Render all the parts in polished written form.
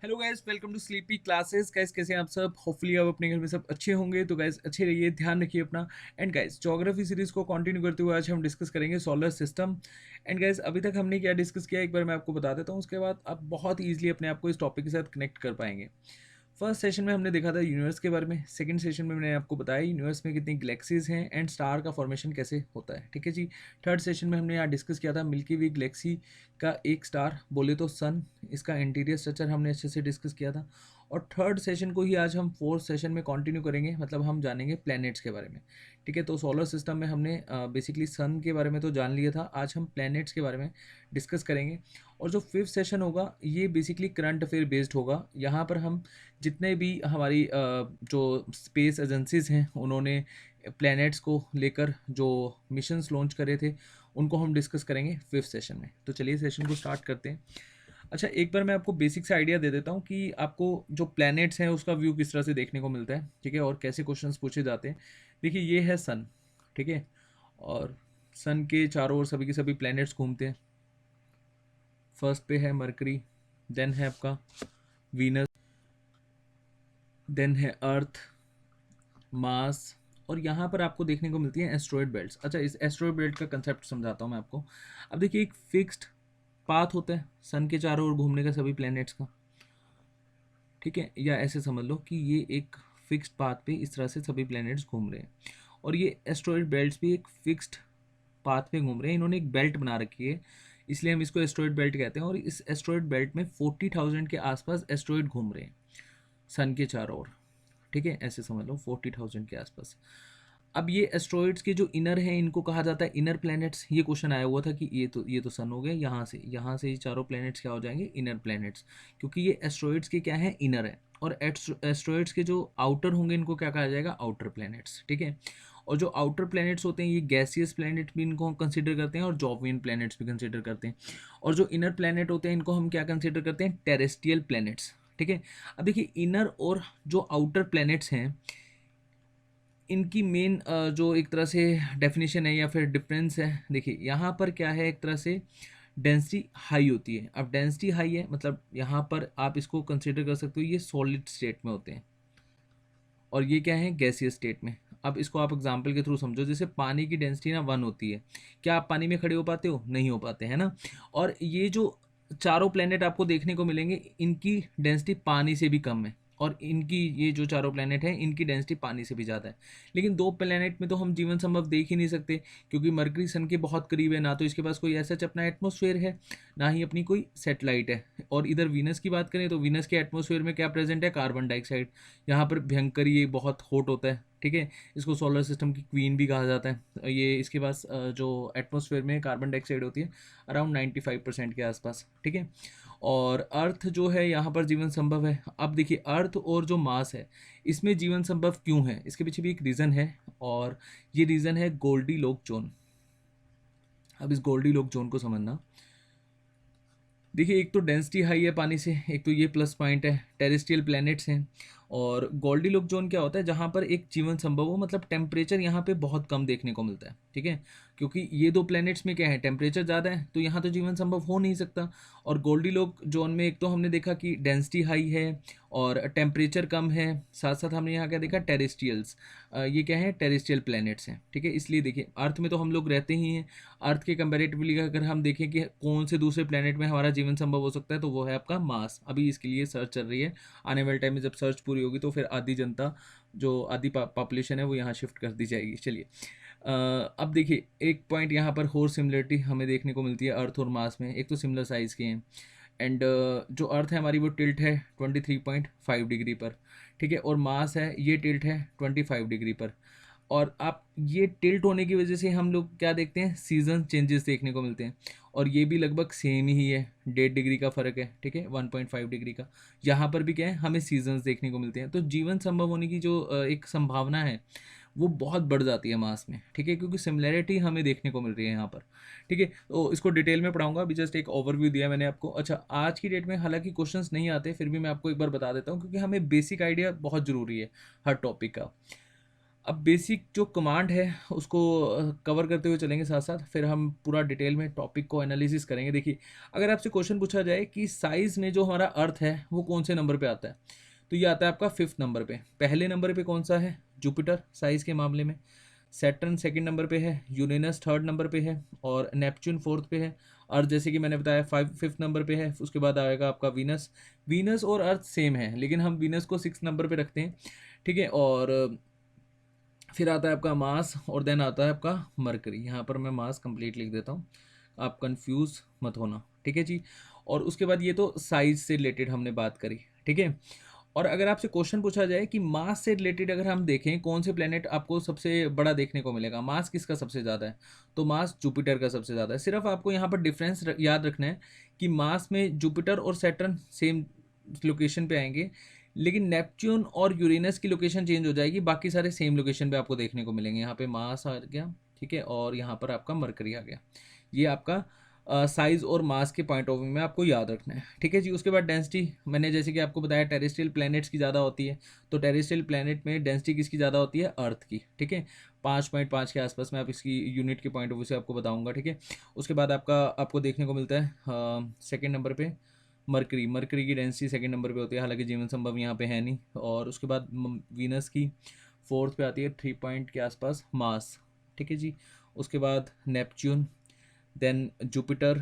Hello guys, welcome to sleepy classes. Guys कैसे हैं आप सब? होपफुली आप अपने घर में सब अच्छे होंगे। तो गाइस अच्छे रहिए, ध्यान रखिए अपना। एंड गाइस ज्योग्राफी सीरीज को कंटिन्यू करते हुए आज हम डिस्कस करेंगे सोलर सिस्टम। एंड गाइस अभी तक हमने क्या डिस्कस किया एक बार मैं आपको बता देता हूँ, उसके बाद आप बहुत ईजिली अपने आप को इस टॉपिक के साथ कनेक्ट कर पाएंगे। फर्स्ट सेशन में हमने देखा था यूनिवर्स के बारे में। सेकंड सेशन में मैंने आपको बताया यूनिवर्स में कितनी गैलेक्सीज हैं एंड स्टार का फॉर्मेशन कैसे होता है। ठीक है जी। थर्ड सेशन में हमने यहाँ डिस्कस किया था मिल्की वे गैलेक्सी का एक स्टार बोले तो सन, इसका इंटीरियर स्ट्रक्चर हमने अच्छे से डिस्कस किया था। और थर्ड सेशन को ही आज हम फोर्थ सेशन में कंटिन्यू करेंगे, मतलब हम जानेंगे प्लैनेट्स के बारे में। ठीक है, तो सोलर सिस्टम में हमने बेसिकली सन के बारे में तो जान लिया था, आज हम प्लैनेट्स के बारे में डिस्कस करेंगे। और जो फिफ्थ सेशन होगा ये बेसिकली करंट अफेयर बेस्ड होगा। यहाँ पर हम जितने भी हमारी जो स्पेस एजेंसीज हैं उन्होंने प्लैनेट्स को लेकर जो मिशंस लॉन्च करे थे उनको हम डिस्कस करेंगे फिफ्थ सेशन में। तो चलिए सेशन को स्टार्ट करते हैं। अच्छा, एक बार मैं आपको बेसिक से आइडिया दे देता हूँ कि आपको जो प्लैनेट्स हैं उसका व्यू किस तरह से देखने को मिलता है। ठीक है, और कैसे क्वेश्चंस पूछे जाते हैं। देखिए ये है सन। ठीक है, और सन के चारों ओर सभी के सभी प्लैनेट्स घूमते हैं। फर्स्ट पे है मरकरी, देन है आपका वीनस, देन है अर्थ, मार्स, और यहाँ पर आपको देखने को मिलती है एस्ट्रॉयड बेल्ट्स। अच्छा, इस एस्ट्रॉयड बेल्ट का कंसेप्ट समझाता हूँ मैं आपको। अब देखिए एक फिक्स्ड पाथ होता है सन के चारों ओर घूमने का सभी प्लैनेट्स का। ठीक है, या ऐसे समझ लो कि ये एक फिक्स्ड पाथ पे इस तरह से सभी प्लैनेट्स घूम रहे हैं। और ये एस्ट्रॉयड बेल्ट्स भी एक फिक्स्ड पाथ पे घूम रहे हैं। इन्होंने एक बेल्ट बना रखी है, इसलिए हम इसको एस्ट्रॉयड बेल्ट कहते हैं। और इस एस्ट्रॉयड बेल्ट में 40,000 के आसपास एस्ट्रॉयड घूम रहे हैं सन के चारों ओर। ठीक है, ऐसे समझ लो 40,000 के आसपास। अब ये एस्ट्रॉइड्स के जो इनर हैं इनको कहा जाता है इनर प्लैनेट्स। ये क्वेश्चन आया हुआ था कि ये तो सन हो गए, यहाँ से ये चारों प्लैनेट्स क्या हो जाएंगे? इनर प्लैनेट्स, क्योंकि ये एस्ट्रॉइड्स के क्या है? इनर है। और एस्ट्रॉइड्स के जो आउटर होंगे इनको क्या कहा जाएगा? Outer planets. ठीक है, और जो आउटर प्लैनेट्स होते हैं ये गैसियस प्लैनेट भी इनको कंसिडर करते हैं और जॉवियन प्लैनेट्स भी कंसिडर करते हैं। और जो इनर प्लैनेट होते हैं इनको हम क्या कंसिडर करते हैं? Terrestrial planets. ठीक है, अब देखिए इनर और जो आउटर प्लैनेट्स हैं इनकी मेन जो एक तरह से डेफिनेशन है या फिर डिफरेंस है, देखिए यहाँ पर क्या है, एक तरह से डेंसिटी हाई होती है। अब डेंसिटी हाई है मतलब यहाँ पर आप इसको कंसिडर कर सकते हो ये सॉलिड स्टेट में होते हैं और ये क्या है? गैसियस स्टेट में। अब इसको आप एग्जांपल के थ्रू समझो, जैसे पानी की डेंसिटी ना 1 होती है, क्या आप पानी में खड़े हो पाते हो? नहीं हो पाते, है ना। और ये जो चारों प्लेनेट आपको देखने को मिलेंगे इनकी डेंसिटी पानी से भी कम है, और इनकी ये जो चारों प्लेनेट हैं इनकी डेंसिटी पानी से भी ज़्यादा है। लेकिन दो प्लेनेट में तो हम जीवन संभव देख ही नहीं सकते, क्योंकि मरकरी सन के बहुत करीब है, ना तो इसके पास कोई ऐसा अपना एटमॉस्फेयर है, ना ही अपनी कोई सेटेलाइट है। और इधर वीनस की बात करें तो वीनस के एटमॉस्फेयर में क्या प्रेजेंट है? Carbon dioxide. यहाँ पर भयंकर ये बहुत हॉट होता है। ठीक है, इसको सोलर सिस्टम की क्वीन भी कहा जाता है। ये इसके पास जो एटमॉस्फेयर में कार्बन डाइऑक्साइड होती है अराउंड 95% के आसपास। ठीक है, और अर्थ जो है यहाँ पर जीवन संभव है। अब देखिए अर्थ और जो मास है इसमें जीवन संभव क्यों है, इसके पीछे भी एक रीज़न है, और ये रीज़न है गोल्डी लोक जोन। अब इस गोल्डी लोक जोन को समझना। देखिए एक तो डेंसिटी हाई है पानी से, एक तो ये प्लस पॉइंट है, टेरेस्ट्रियल प्लैनेट्स हैं। और गोल्डी लोक जोन क्या होता है? जहाँ पर एक जीवन संभव हो, मतलब टेम्परेचर यहाँ पे बहुत कम देखने को मिलता है। ठीक है, क्योंकि ये दो प्लैनेट्स में क्या है? टेम्परेचर ज़्यादा है, तो यहाँ तो जीवन संभव हो नहीं सकता। और गोल्डी लोक जोन में एक तो हमने देखा कि डेंसिटी हाई है और टेम्परेचर कम है, साथ साथ हमने यहाँ क्या देखा? टेरेस्ट्रियल्स। ये क्या है? टेरेस्ट्रियल प्लैनेट्स हैं। ठीक है, इसलिए देखिए अर्थ में तो हम लोग रहते ही हैं। अर्थ के कंपेरेटिवली अगर हम देखें कि कौन से दूसरे प्लेनेट में हमारा जीवन संभव हो सकता है, तो वो है आपका मार्स। अभी इसके लिए सर्च चल रही है, आने वाले टाइम में जब सर्च पूरी होगी तो फिर आधी जनता, जो आधी पॉपुलेशन है वो यहाँ शिफ्ट कर दी जाएगी। चलिए अब देखिए एक पॉइंट यहाँ पर और सिमिलरिटी हमें देखने को मिलती है अर्थ और मार्स में। एक तो सिमिलर साइज़ के हैं, एंड जो अर्थ है हमारी वो टिल्ट है 23.5 डिग्री पर। ठीक है, और मास है ये टिल्ट है 25 डिग्री पर। और आप ये टिल्ट होने की वजह से हम लोग क्या देखते हैं? सीजन चेंजेस देखने को मिलते हैं, और ये भी लगभग सेम ही है, 1.5 डिग्री का फ़र्क है। ठीक है, 1.5 डिग्री का। यहाँ पर भी क्या है? हमें सीजन्स देखने को मिलते हैं। तो जीवन संभव होने की जो एक संभावना है वो बहुत बढ़ जाती है मास में। ठीक है, क्योंकि सिमिलैरिटी हमें देखने को मिल रही है यहाँ पर। ठीक है, तो इसको डिटेल में पढ़ाऊंगा, अभी जस्ट एक ओवरव्यू दिया मैंने आपको। अच्छा, आज की डेट में हालांकि क्वेश्चंस नहीं आते, फिर भी मैं आपको एक बार बता देता हूँ, क्योंकि हमें बेसिक आइडिया बहुत ज़रूरी है हर टॉपिक का। अब बेसिक जो कमांड है उसको कवर करते हुए चलेंगे साथ साथ, फिर हम पूरा डिटेल में टॉपिक को एनालिसिस करेंगे। देखिए, अगर आपसे क्वेश्चन पूछा जाए कि साइज़ में जो हमारा अर्थ है वो कौन से नंबर पे आता है, तो ये आता है आपका 5th नंबर पे। पहले नंबर पे कौन सा है? जुपिटर साइज़ के मामले में। सैटर्न सेकंड नंबर पे है, यूरेनस थर्ड नंबर पे है, और नेपच्यून फोर्थ पे है। अर्थ जैसे कि मैंने बताया 5th नंबर पे है। उसके बाद आएगा आपका वीनस। वीनस और अर्थ सेम है, लेकिन हम वीनस को 6th नंबर पे रखते हैं, ठीक है। और फिर आता है आपका मास, और देन आता है आपका मरकरी। यहाँ पर मैं मास कंप्लीट लिख देता हूँ, आप कंफ्यूज मत होना, ठीक है जी। और उसके बाद ये तो साइज से रिलेटेड हमने बात करी, ठीक है। और अगर आपसे क्वेश्चन पूछा जाए कि मास से रिलेटेड अगर हम देखें कौन से प्लेनेट आपको सबसे बड़ा देखने को मिलेगा, मास किसका सबसे ज़्यादा है, तो मास जुपिटर का सबसे ज़्यादा है। सिर्फ आपको यहाँ पर डिफरेंस याद रखना है कि मास में जुपिटर और सैटर्न सेम लोकेशन पे आएंगे, लेकिन नेपच्यून और यूरेनस की लोकेशन चेंज हो जाएगी, बाकी सारे सेम लोकेशन पे आपको देखने को मिलेंगे। यहाँ पे मास आ गया, ठीक है, और यहाँ पर आपका मरकरी आ गया। ये आपका साइज और मास के पॉइंट ऑफ व्यू में आपको याद रखना है, ठीक है जी। उसके बाद डेंसिटी, मैंने जैसे कि आपको बताया टेरेस्ट्रियल प्लैनेट्स की ज़्यादा होती है, तो टेरेस्ट्रियल प्लैनेट में डेंसिटी किसकी ज़्यादा होती है? अर्थ की, ठीक है। 5.5 के आसपास, मैं आप इसकी यूनिट के पॉइंट ऑफ व्यू से आपको बताऊंगा, ठीक है। उसके बाद आपको देखने को मिलता है सेकेंड नंबर पे मरकरी। मरकरी की डेंसिटी सेकंड नंबर पे होती है, हालांकि जीवन संभव यहाँ पे है नहीं। और उसके बाद वीनस की फोर्थ पे आती है, 3 पॉइंट के आसपास मास, ठीक है जी। उसके बाद Neptune, then Jupiter,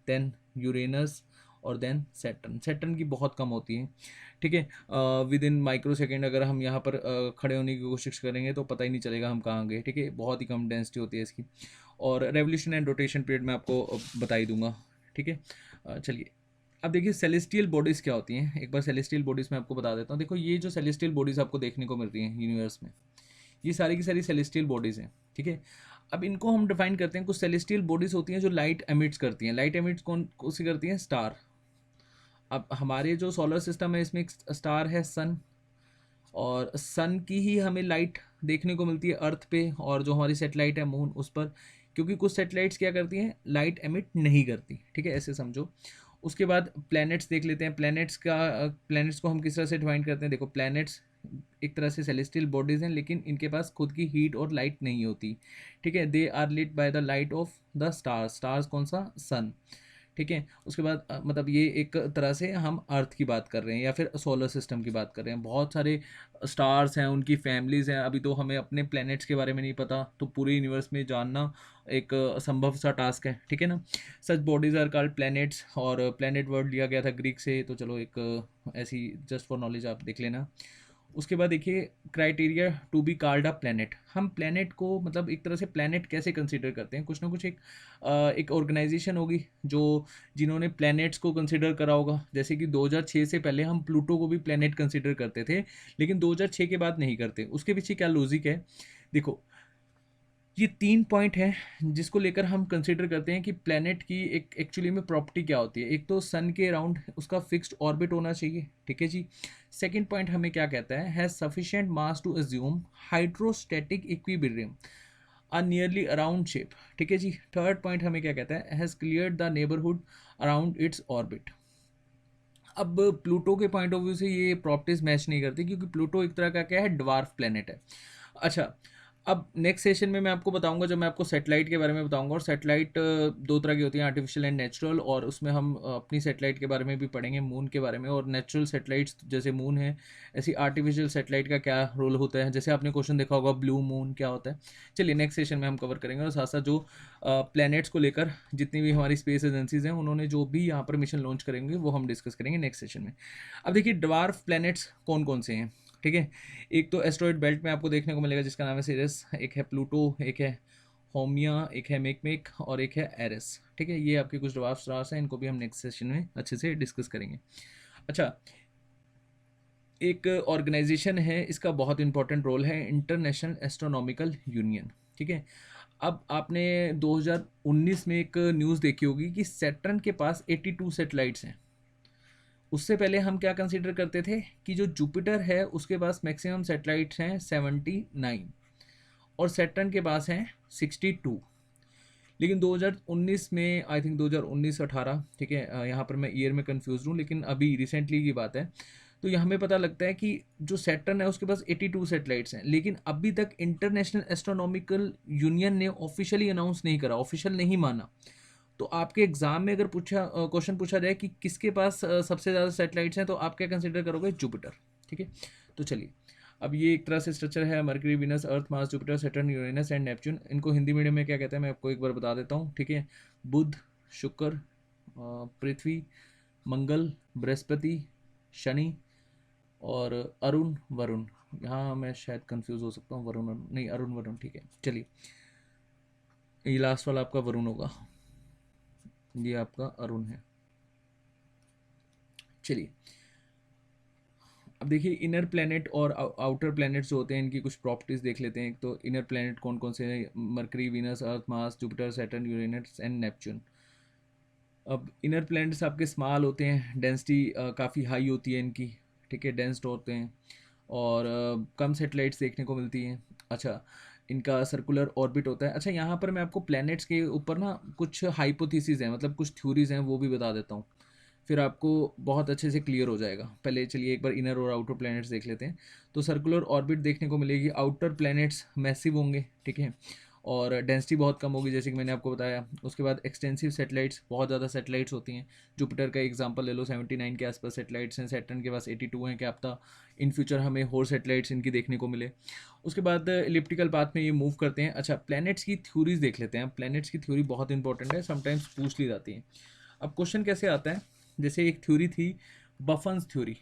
then Uranus, और देन सैटर्न। सैटर्न की बहुत कम होती है, ठीक है। विद इन माइक्रो सेकेंड अगर हम यहाँ पर खड़े होने की कोशिश करेंगे तो पता ही नहीं चलेगा हम कहाँ गए, ठीक है। बहुत ही कम डेंसिटी होती है इसकी। और रेवोल्यूशन एंड रोटेशन पीरियड मैं आपको बता ही दूंगा, ठीक है। चलिए, अब देखिए सेलेस्टियल बॉडीज़ क्या होती हैं। एक बार सेलेस्टियल बॉडीज़ में आपको बता देता हूँ। देखो, ये जो सेलेस्टियल बॉडीज़ आपको देखने को मिल रही हैं यूनिवर्स में, ये सारी की सारी सेलेस्टियल बॉडीज़ हैं, ठीक है। अब इनको हम डिफाइन करते हैं। कुछ सेलेस्टियल बॉडीज़ होती हैं जो लाइट एमिट्स करती हैं। लाइट एमिट्स कौन सी करती हैं? स्टार। अब हमारे जो सोलर सिस्टम है इसमें एक स्टार है सन, और सन की ही हमें लाइट देखने को मिलती है अर्थ पे, और जो हमारी सेटेलाइट है मून उस पर, क्योंकि कुछ सेटेलाइट्स क्या करती हैं? लाइट एमिट नहीं करती, ठीक है, ऐसे समझो। उसके बाद प्लैनेट्स देख लेते हैं। प्लैनेट्स को हम किस तरह से डिफाइन करते हैं? देखो, प्लैनेट्स एक तरह से सेलेस्टियल बॉडीज हैं, लेकिन इनके पास खुद की हीट और लाइट नहीं होती, ठीक है। They are lit by the light of the stars. Stars कौन सा? सन, ठीक है। उसके बाद मतलब ये एक तरह से हम अर्थ की बात कर रहे हैं या फिर सोलर सिस्टम की बात कर रहे हैं। बहुत सारे स्टार्स हैं, उनकी फैमिलीज़ हैं। अभी तो हमें अपने प्लैनेट्स के बारे में नहीं पता, तो पूरे यूनिवर्स में जानना एक असंभव सा टास्क है, ठीक है ना। सच बॉडीज आर कॉल्ड प्लैनेट्स, और प्लैनेट वर्ड लिया गया था ग्रीक से, तो चलो एक ऐसी जस्ट फॉर नॉलेज आप देख लेना। उसके बाद देखिए, criteria to be called a planet. हम प्लैनेट को मतलब एक तरह से प्लैनेट कैसे कंसीडर करते हैं? कुछ ना कुछ एक ऑर्गेनाइजेशन होगी जो जिन्होंने प्लैनेट्स को कंसीडर करा होगा। जैसे कि 2006 से पहले हम प्लूटो को भी प्लैनेट कंसीडर करते थे, लेकिन 2006 के बाद नहीं करते। उसके पीछे क्या लॉजिक है? देखो, ये 3 पॉइंट हैं जिसको लेकर हम कंसीडर करते हैं कि प्लैनेट की एक एक्चुअली में प्रॉपर्टी क्या होती है। एक तो सन के अराउंड उसका फिक्स्ड ऑर्बिट होना चाहिए, ठीक है जी। सेकंड पॉइंट हमें क्या कहता है? Has sufficient mass to assume hydrostatic equilibrium a nearly around shape, ठीक है जी। थर्ड पॉइंट हमें क्या कहता है? Has cleared the neighbourhood around its orbit. अब प्लूटो के पॉइंट ऑफ व्यू से ये प्रॉपर्टीज मैच नहीं करती, क्योंकि प्लूटो एक तरह का क्या है? ड्वार्फ प्लेनेट है। अच्छा, अब नेक्स्ट सेशन में मैं आपको बताऊंगा, जब मैं आपको सेटेलाइट के बारे में बताऊंगा। और सेटेलाइट दो तरह की होती हैं, आर्टिफिशियल एंड नेचुरल, और उसमें हम अपनी सेटेलाइट के बारे में भी पढ़ेंगे, मून के बारे में। और नेचुरल सेटेलाइट्स जैसे मून है, ऐसी आर्टिफिशियल सेटेलाइट का क्या रोल होता है। जैसे आपने क्वेश्चन देखा होगा, ब्लू मून क्या होता है। चलिए, नेक्स्ट सेशन में हम कवर करेंगे। और साथ साथ जो प्लैनेट्स को लेकर जितनी भी हमारी स्पेस एजेंसीज हैं, उन्होंने जो भी यहाँ पर मिशन लॉन्च करेंगे वो हम डिस्कस करेंगे नेक्स्ट सेशन में। अब देखिए, ड्वार्फ प्लैनेट्स कौन कौन से हैं, ठीक है। एक तो एस्ट्रॉइड बेल्ट में आपको देखने को मिलेगा जिसका नाम है सिरस, एक है प्लूटो, एक है होमिया, एक है मेकमेक, और एक है एरिस, ठीक है। ये आपके कुछ ड्वार्फ स्टार्स हैं, इनको भी हम नेक्स्ट सेशन में अच्छे से डिस्कस करेंगे। अच्छा, एक ऑर्गेनाइजेशन है, इसका बहुत इंपॉर्टेंट रोल है, इंटरनेशनल एस्ट्रोनॉमिकल यूनियन, ठीक है। अब आपने 2019 में एक न्यूज़ देखी होगी कि सैटर्न के पास 82 सैटेलाइट्स हैं। उससे पहले हम क्या कंसीडर करते थे कि जो जुपिटर है उसके पास मैक्सिमम सैटेलाइट्स हैं 79, और सैटर्न के पास हैं 62। लेकिन 2019 में, आई थिंक 2019-18, ठीक है, यहाँ पर मैं ईयर में कंफ्यूज हूँ, लेकिन अभी रिसेंटली की बात है, तो ये हमें पता लगता है कि जो सैटर्न है उसके पास 82 सैटेलाइट्स हैं, लेकिन अभी तक इंटरनेशनल एस्ट्रोनॉमिकल यूनियन ने ऑफिशियली अनाउंस नहीं करा, ऑफिशियल नहीं माना। तो आपके एग्जाम में अगर क्वेश्चन पूछा जाए कि किसके पास सबसे ज़्यादा सैटेलाइट्स हैं, तो आप क्या कंसिडर करोगे? जुपिटर। ठीक है, तो चलिए, अब ये एक तरह से स्ट्रक्चर है mercury, Venus, earth, Mars, Jupiter, Saturn, Uranus and Neptune. इनको हिंदी मीडियम में क्या कहते हैं मैं आपको एक बार बता देता हूँ। ठीक है, बुध, शुक्र, पृथ्वी, मंगल, बृहस्पति, शनि और अरुण, वरुण। यहाँ मैं शायद कंफ्यूज हो सकता हूँ, वरुण नहीं, अरुण वरुण। ठीक है, चलिए, ये लास्ट वाला आपका वरुण होगा, ये आपका अरुण है। चलिए, अब देखिए इनर प्लैनेट और आउटर प्लैनेट्स जो होते हैं इनकी कुछ प्रॉपर्टीज देख लेते हैं। तो इनर प्लैनेट कौन कौन से हैं? Mercury, Venus, earth, Mars, Jupiter, Saturn, Uranus and Neptune. अब इनर प्लैनेट्स आपके स्मॉल होते हैं, डेंसिटी काफ़ी हाई होती है इनकी। ठीक है, डेंस्ड होते हैं और कम सेटेलाइट्स देखने को मिलती हैं। अच्छा, इनका सर्कुलर ऑर्बिट होता है। अच्छा, यहाँ पर मैं आपको प्लैनेट्स के ऊपर ना कुछ हाइपोथेसिस हैं, मतलब कुछ थ्योरीज हैं, वो भी बता देता हूँ, फिर आपको बहुत अच्छे से क्लियर हो जाएगा। पहले चलिए एक बार इनर और आउटर प्लैनेट्स देख लेते हैं। तो सर्कुलर ऑर्बिट देखने को मिलेगी, आउटर प्लैनेट्स मैसिव होंगे। ठीक है, और डेंसिटी बहुत कम होगी जैसे कि मैंने आपको बताया। उसके बाद एक्सटेंसिव सैटेलाइट्स, बहुत ज़्यादा सैटेलाइट्स होती हैं। जुपिटर का एग्जांपल ले लो, 79 के आसपास सैटेलाइट्स हैं। सैटर्न के पास 82 हैं। क्या पता इन फ्यूचर हमें और सैटेलाइट्स इनकी देखने को मिले। उसके बाद इलिप्टिकल पाथ में ये मूव करते हैं। अच्छा, प्लैनेट्स की थ्योरीज देख लेते हैं। प्लैनेट्स की थ्योरी बहुत इंपॉर्टेंट है, समटाइम्स पूछ ली जाती है। अब क्वेश्चन कैसे आता है, जैसे एक थ्योरी थी बफन्स थ्योरी।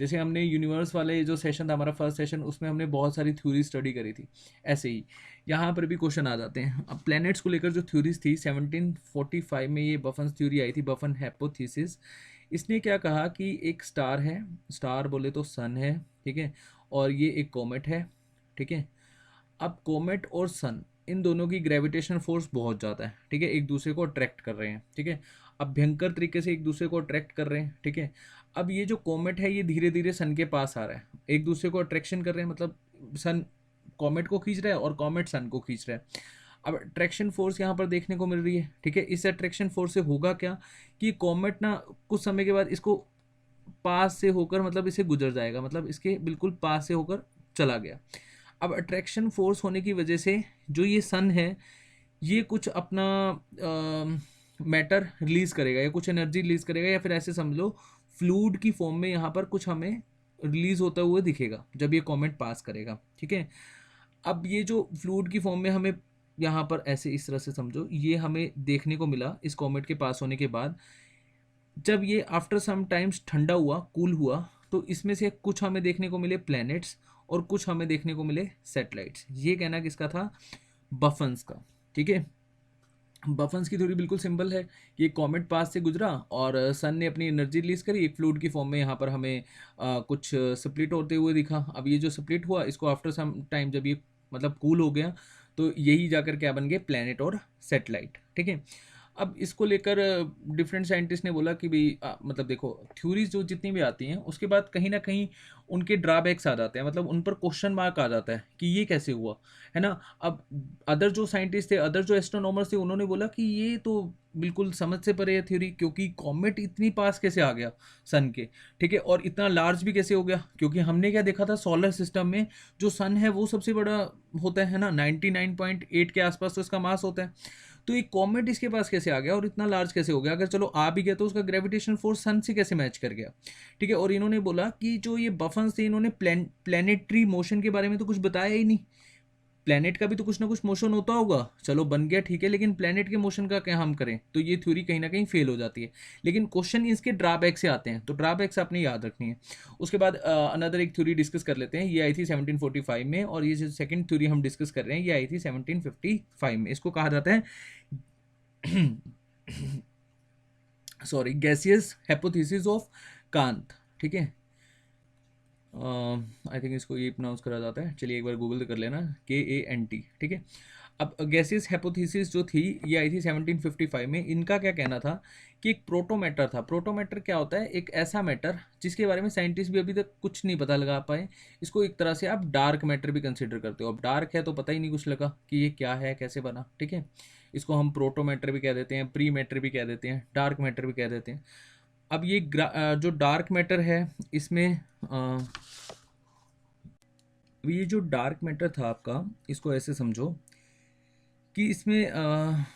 जैसे हमने यूनिवर्स वाले जो सेशन था हमारा फर्स्ट सेशन, उसमें हमने बहुत सारी थ्योरी स्टडी करी थी, ऐसे ही यहाँ पर भी क्वेश्चन आ जाते हैं। अब प्लैनेट्स को लेकर जो थ्योरीज थी 1745 में ये बफन्स थ्योरी आई थी, बफन हाइपोथेसिस। इसने क्या कहा कि एक स्टार है, स्टार बोले तो सन है। ठीक है, और ये एक कॉमेट है। ठीक है, अब कोमेट और सन इन दोनों की ग्रेविटेशन फोर्स बहुत ज़्यादा है। ठीक है, एक दूसरे को अट्रैक्ट कर रहे हैं। ठीक है, अब भयंकर तरीके से एक दूसरे को अट्रैक्ट कर रहे हैं। ठीक है, अब ये जो कोमेट है ये धीरे धीरे सन के पास आ रहा है, एक दूसरे को अट्रैक्शन कर रहे हैं, मतलब सन कॉमेट को खींच रहा है और कॉमेट सन को खींच रहा है। अब अट्रैक्शन फोर्स यहाँ पर देखने को मिल रही है। ठीक है, इस अट्रैक्शन फोर्स से होगा क्या कि कॉमेट ना कुछ समय के बाद इसको पास से होकर, मतलब इसे गुजर जाएगा, मतलब इसके बिल्कुल पास से होकर चला गया। अब अट्रैक्शन फोर्स होने की वजह से जो ये सन है ये कुछ अपना मैटर रिलीज करेगा या कुछ एनर्जी रिलीज करेगा, या फिर ऐसे समझ लो फ्लूइड की फॉर्म में यहाँ पर कुछ हमें रिलीज होता हुआ दिखेगा जब ये कॉमेट पास करेगा। ठीक है, अब ये जो फ्लूइड की फॉर्म में हमें यहाँ पर ऐसे इस तरह से समझो, ये हमें देखने को मिला इस कॉमेट के पास होने के बाद। जब ये आफ्टर सम टाइम्स ठंडा हुआ, कूल हुआ, तो इसमें से कुछ हमें देखने को मिले प्लैनेट्स और कुछ हमें देखने को मिले सैटेलाइट्स। ये कहना किसका था? बफन्स का। ठीक है, बफन्स की थ्योरी बिल्कुल सिंपल है कि एक कॉमेट पास से गुजरा और सन ने अपनी एनर्जी रिलीज करी एक फ्लूइड की फॉर्म में, यहाँ पर हमें कुछ स्प्लिट होते हुए दिखा। अब ये जो स्प्लिट हुआ इसको आफ्टर सम टाइम जब ये मतलब कूल हो गया तो यही जाकर क्या बन गए? प्लैनेट और सैटेलाइट। ठीक है, अब इसको लेकर डिफरेंट साइंटिस्ट ने बोला कि भाई मतलब देखो थ्योरीज जो जितनी भी आती हैं उसके बाद कहीं ना कहीं उनके ड्रॉबैक्स आ जाते हैं, मतलब उन पर क्वेश्चन मार्क आ जाता है कि ये कैसे हुआ, है ना। अब अदर जो साइंटिस्ट थे, अदर जो एस्ट्रोनॉमर्स थे, उन्होंने बोला कि ये तो बिल्कुल समझ से परे है थ्योरी, क्योंकि कॉमेट इतनी पास कैसे आ गया सन के? ठीक है, और इतना लार्ज भी कैसे हो गया? क्योंकि हमने क्या देखा था सोलर सिस्टम में जो सन है वो सबसे बड़ा होता है ना, 99.8 के आसपास तो इसका मास होता है। तो एक कॉमेट इसके पास कैसे आ गया और इतना लार्ज कैसे हो गया? अगर चलो आ भी गया तो उसका ग्रेविटेशन फोर्स सन से कैसे मैच कर गया? ठीक है, और इन्होंने बोला कि जो ये बफन्स थे इन्होंने प्लैनेटरी मोशन के बारे में तो कुछ बताया ही नहीं। प्लैनेट का भी तो कुछ ना कुछ मोशन होता होगा, चलो बन गया ठीक है, लेकिन प्लैनेट के मोशन का क्या हम करें? तो ये थ्योरी कहीं ना कहीं फेल हो जाती है। लेकिन क्वेश्चन इसके ड्रॉबैक से आते हैं, तो ड्रॉबैक्स आपने याद रखनी है। उसके बाद अनदर एक थ्योरी डिस्कस कर लेते हैं। ये आई थी 1745 में, और ये जो सेकंड थ्योरी हम डिस्कस कर रहे हैं ये आई थी 1755 में। इसको कहा जाता है sorry, gaseous hypothesis of Kant. ठीक है, आई थिंक इसको ये प्रोनाउंस करा जाता है, चलिए एक बार गूगल कर लेना, KANT। ठीक है, अब गैसियस हाइपोथेसिस जो थी ये आई थी 1755 में। इनका क्या कहना था कि एक प्रोटोमैटर था। प्रोटोमैटर क्या होता है? एक ऐसा मैटर जिसके बारे में साइंटिस्ट भी अभी तक कुछ नहीं पता लगा पाए। इसको एक तरह से आप डार्क मैटर भी कंसिडर करते हो। अब डार्क है तो पता ही नहीं कुछ लगा कि ये क्या है, कैसे बना। ठीक है, इसको हम प्रोटोमैटर भी कह देते हैं, प्री मैटर भी कह देते हैं, डार्क मैटर भी कह देते हैं। अब ये जो डार्क मैटर है इसमें अब ये जो डार्क मैटर था आपका, इसको ऐसे समझो कि इसमें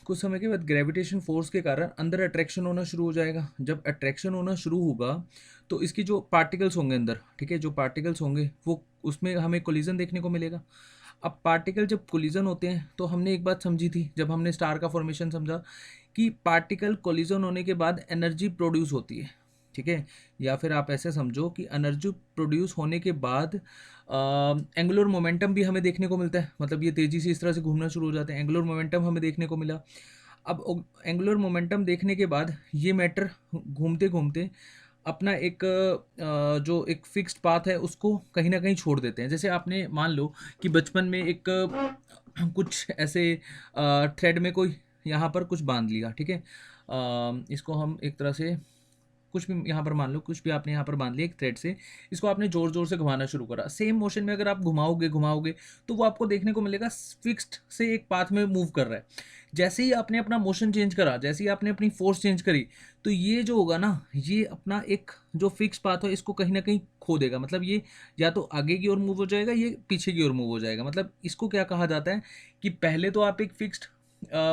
कुछ समय के बाद ग्रेविटेशन फोर्स के कारण अंदर अट्रैक्शन होना शुरू हो जाएगा। जब अट्रैक्शन होना शुरू होगा तो इसकी जो पार्टिकल्स होंगे अंदर, ठीक है, जो पार्टिकल्स होंगे वो उसमें हमें कोलिजन देखने को मिलेगा। अब पार्टिकल जब कोलिजन होते हैं तो हमने एक बात समझी थी जब हमने स्टार का फॉर्मेशन समझा कि पार्टिकल कोलिजन होने के बाद एनर्जी प्रोड्यूस होती है, ठीक है। या फिर आप ऐसे समझो कि एनर्जी प्रोड्यूस होने के बाद एंगुलर मोमेंटम भी हमें देखने को मिलता है, मतलब ये तेज़ी से इस तरह से घूमना शुरू हो जाते हैं, एंगुलर मोमेंटम हमें देखने को मिला। अब एंगुलर मोमेंटम देखने के बाद ये मैटर घूमते घूमते अपना एक जो एक फिक्स्ड पाथ है उसको कहीं ना कहीं छोड़ देते हैं। जैसे आपने मान लो कि बचपन में एक कुछ ऐसे थ्रेड में कोई यहाँ पर कुछ बांध लिया, ठीक है, इसको हम एक तरह से कुछ भी यहाँ पर मान लो, कुछ भी आपने यहाँ पर बांध लिया एक थ्रेड से, इसको आपने ज़ोर ज़ोर से घुमाना शुरू करा। सेम मोशन में अगर आप घुमाओगे घुमाओगे तो वो आपको देखने को मिलेगा फिक्स्ड से एक पाथ में मूव कर रहा है। जैसे ही आपने अपना मोशन चेंज करा, जैसे ही आपने अपनी फोर्स चेंज करी, तो ये जो होगा ना, ये अपना एक जो फिक्स पाथ है इसको कहीं ना कहीं खो देगा। मतलब ये या तो आगे की ओर मूव हो जाएगा, ये पीछे की ओर मूव हो जाएगा। मतलब इसको क्या कहा जाता है कि पहले तो आप एक फिक्स्ड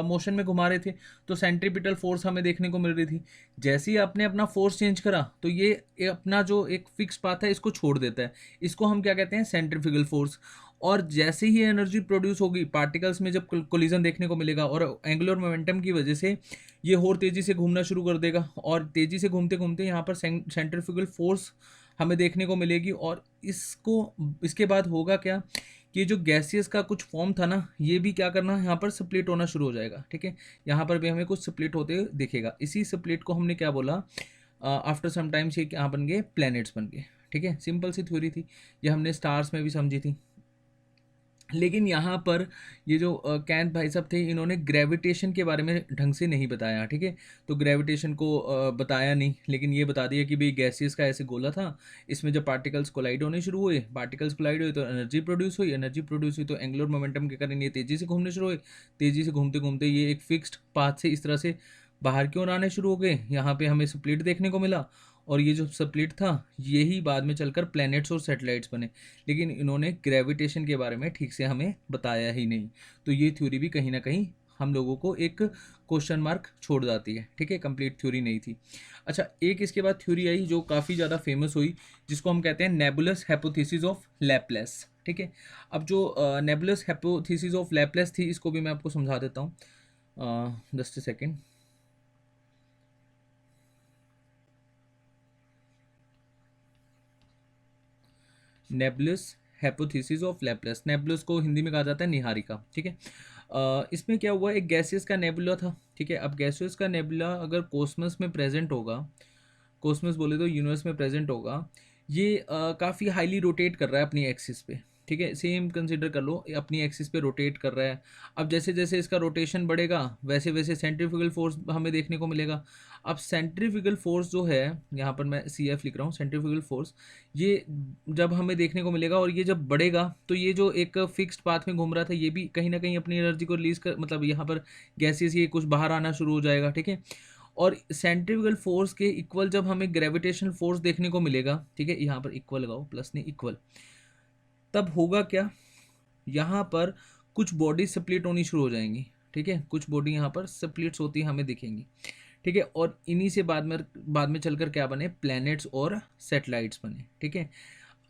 मोशन में घुमा रहे थे तो सेंट्रीपिटल फोर्स हमें देखने को मिल रही थी। जैसे ही आपने अपना फोर्स चेंज करा तो ये अपना जो एक फिक्स पाथ है इसको छोड़ देता है। इसको हम क्या कहते हैं, सेंट्रीफ्यूगल फोर्स। और जैसे ही एनर्जी प्रोड्यूस होगी पार्टिकल्स में, जब कोलिजन देखने को मिलेगा और एंगुलर मोमेंटम की वजह से ये और तेज़ी से घूमना शुरू कर देगा, और तेज़ी से घूमते घूमते यहाँ पर सेंट्रीफ्यूगल फोर्स हमें देखने को मिलेगी। और इसके बाद होगा क्या कि ये जो गैसियस का कुछ फॉर्म था ना, ये भी क्या करना है, यहाँ पर स्प्लिट होना शुरू हो जाएगा, ठीक है। यहाँ पर भी हमें कुछ स्प्लिट होते हुए दिखेगा। इसी स्प्लिट को हमने क्या बोला, आफ्टर सम टाइम्स ये क्या बन गए, प्लैनेट्स बन गए, ठीक है। सिंपल सी थ्योरी थी, ये हमने स्टार्स में भी समझी थी। लेकिन यहाँ पर ये जो कैंथ भाई साहब थे, इन्होंने ग्रेविटेशन के बारे में ढंग से नहीं बताया, ठीक है। तो ग्रेविटेशन को बताया नहीं, लेकिन ये बता दिया कि भाई गैसेस का ऐसे गोला था, इसमें जब पार्टिकल्स कोलाइड होने शुरू हुए, पार्टिकल्स कोलाइड हुए तो एनर्जी प्रोड्यूस हुई, एनर्जी प्रोड्यूस हुई तो एंगुलर मोमेंटम के कारण ये तेज़ी से घूमने शुरू हुए। तेज़ी से घूमते घूमते ये एक फिक्स्ड पाथ से इस तरह से बाहर की ओर आने शुरू हो गए। यहाँ पे हमें स्प्लिट देखने को मिला, और ये जो स्प्लिट था यही बाद में चलकर प्लैनेट्स और सैटेलाइट्स बने। लेकिन इन्होंने ग्रेविटेशन के बारे में ठीक से हमें बताया ही नहीं। तो ये थ्योरी भी कहीं ना कहीं हम लोगों को एक क्वेश्चन मार्क छोड़ जाती है, ठीक है, कंप्लीट थ्योरी नहीं थी। अच्छा, एक इसके बाद थ्योरी आई जो काफ़ी ज़्यादा फेमस हुई, जिसको हम कहते हैं नेबुलस हाइपोथेसिस ऑफ लैपलेस, ठीक है। अब जो नेबुलस हाइपोथेसिस ऑफ लैपलेस थी, इसको भी मैं आपको समझा देता हूँ, just second. नेबुलस hypothesis of Laplace, नेबुलस को हिंदी में कहा जाता है निहारिका, ठीक है। इसमें क्या हुआ, एक गैसियस का नेबुला था, ठीक है। अब गैसियस का नेबुला अगर कॉस्मस में प्रेजेंट होगा, कॉस्मस बोले तो यूनिवर्स में प्रेजेंट होगा, ये काफ़ी हाईली रोटेट कर रहा है अपनी एक्सिस पे, ठीक है। सेम कंसिडर कर लो, ये अपनी एक्सिस पे रोटेट कर रहा है। अब जैसे जैसे इसका रोटेशन बढ़ेगा वैसे वैसे सेंट्रीफ्यूगल फोर्स हमें देखने को मिलेगा। अब सेंट्रीफ्यूगल फोर्स जो है, यहाँ पर मैं सी एफ लिख रहा हूँ, सेंट्रीफ्यूगल फोर्स, ये जब हमें देखने को मिलेगा और ये जब बढ़ेगा तो ये जो एक फिक्स्ड पाथ में घूम रहा था ये भी कहीं ना कहीं अपनी एनर्जी को रिलीज कर, मतलब यहाँ पर गैसेस ये कुछ बाहर आना शुरू हो जाएगा, ठीक है। और सेंट्रीफ्यूगल फोर्स के इक्वल जब हमें ग्रेविटेशनल फोर्स देखने को मिलेगा, ठीक है, यहाँ पर इक्वल लगाओ, प्लस नहीं इक्वल, तब होगा क्या, यहाँ पर कुछ बॉडी स्प्लिट होनी शुरू हो जाएंगी, ठीक है। कुछ बॉडी यहाँ पर स्प्लिट्स होती हमें दिखेंगी, ठीक है। और इन्हीं से बाद में चलकर क्या बने, प्लैनेट्स और सैटेलाइट्स बने, ठीक है।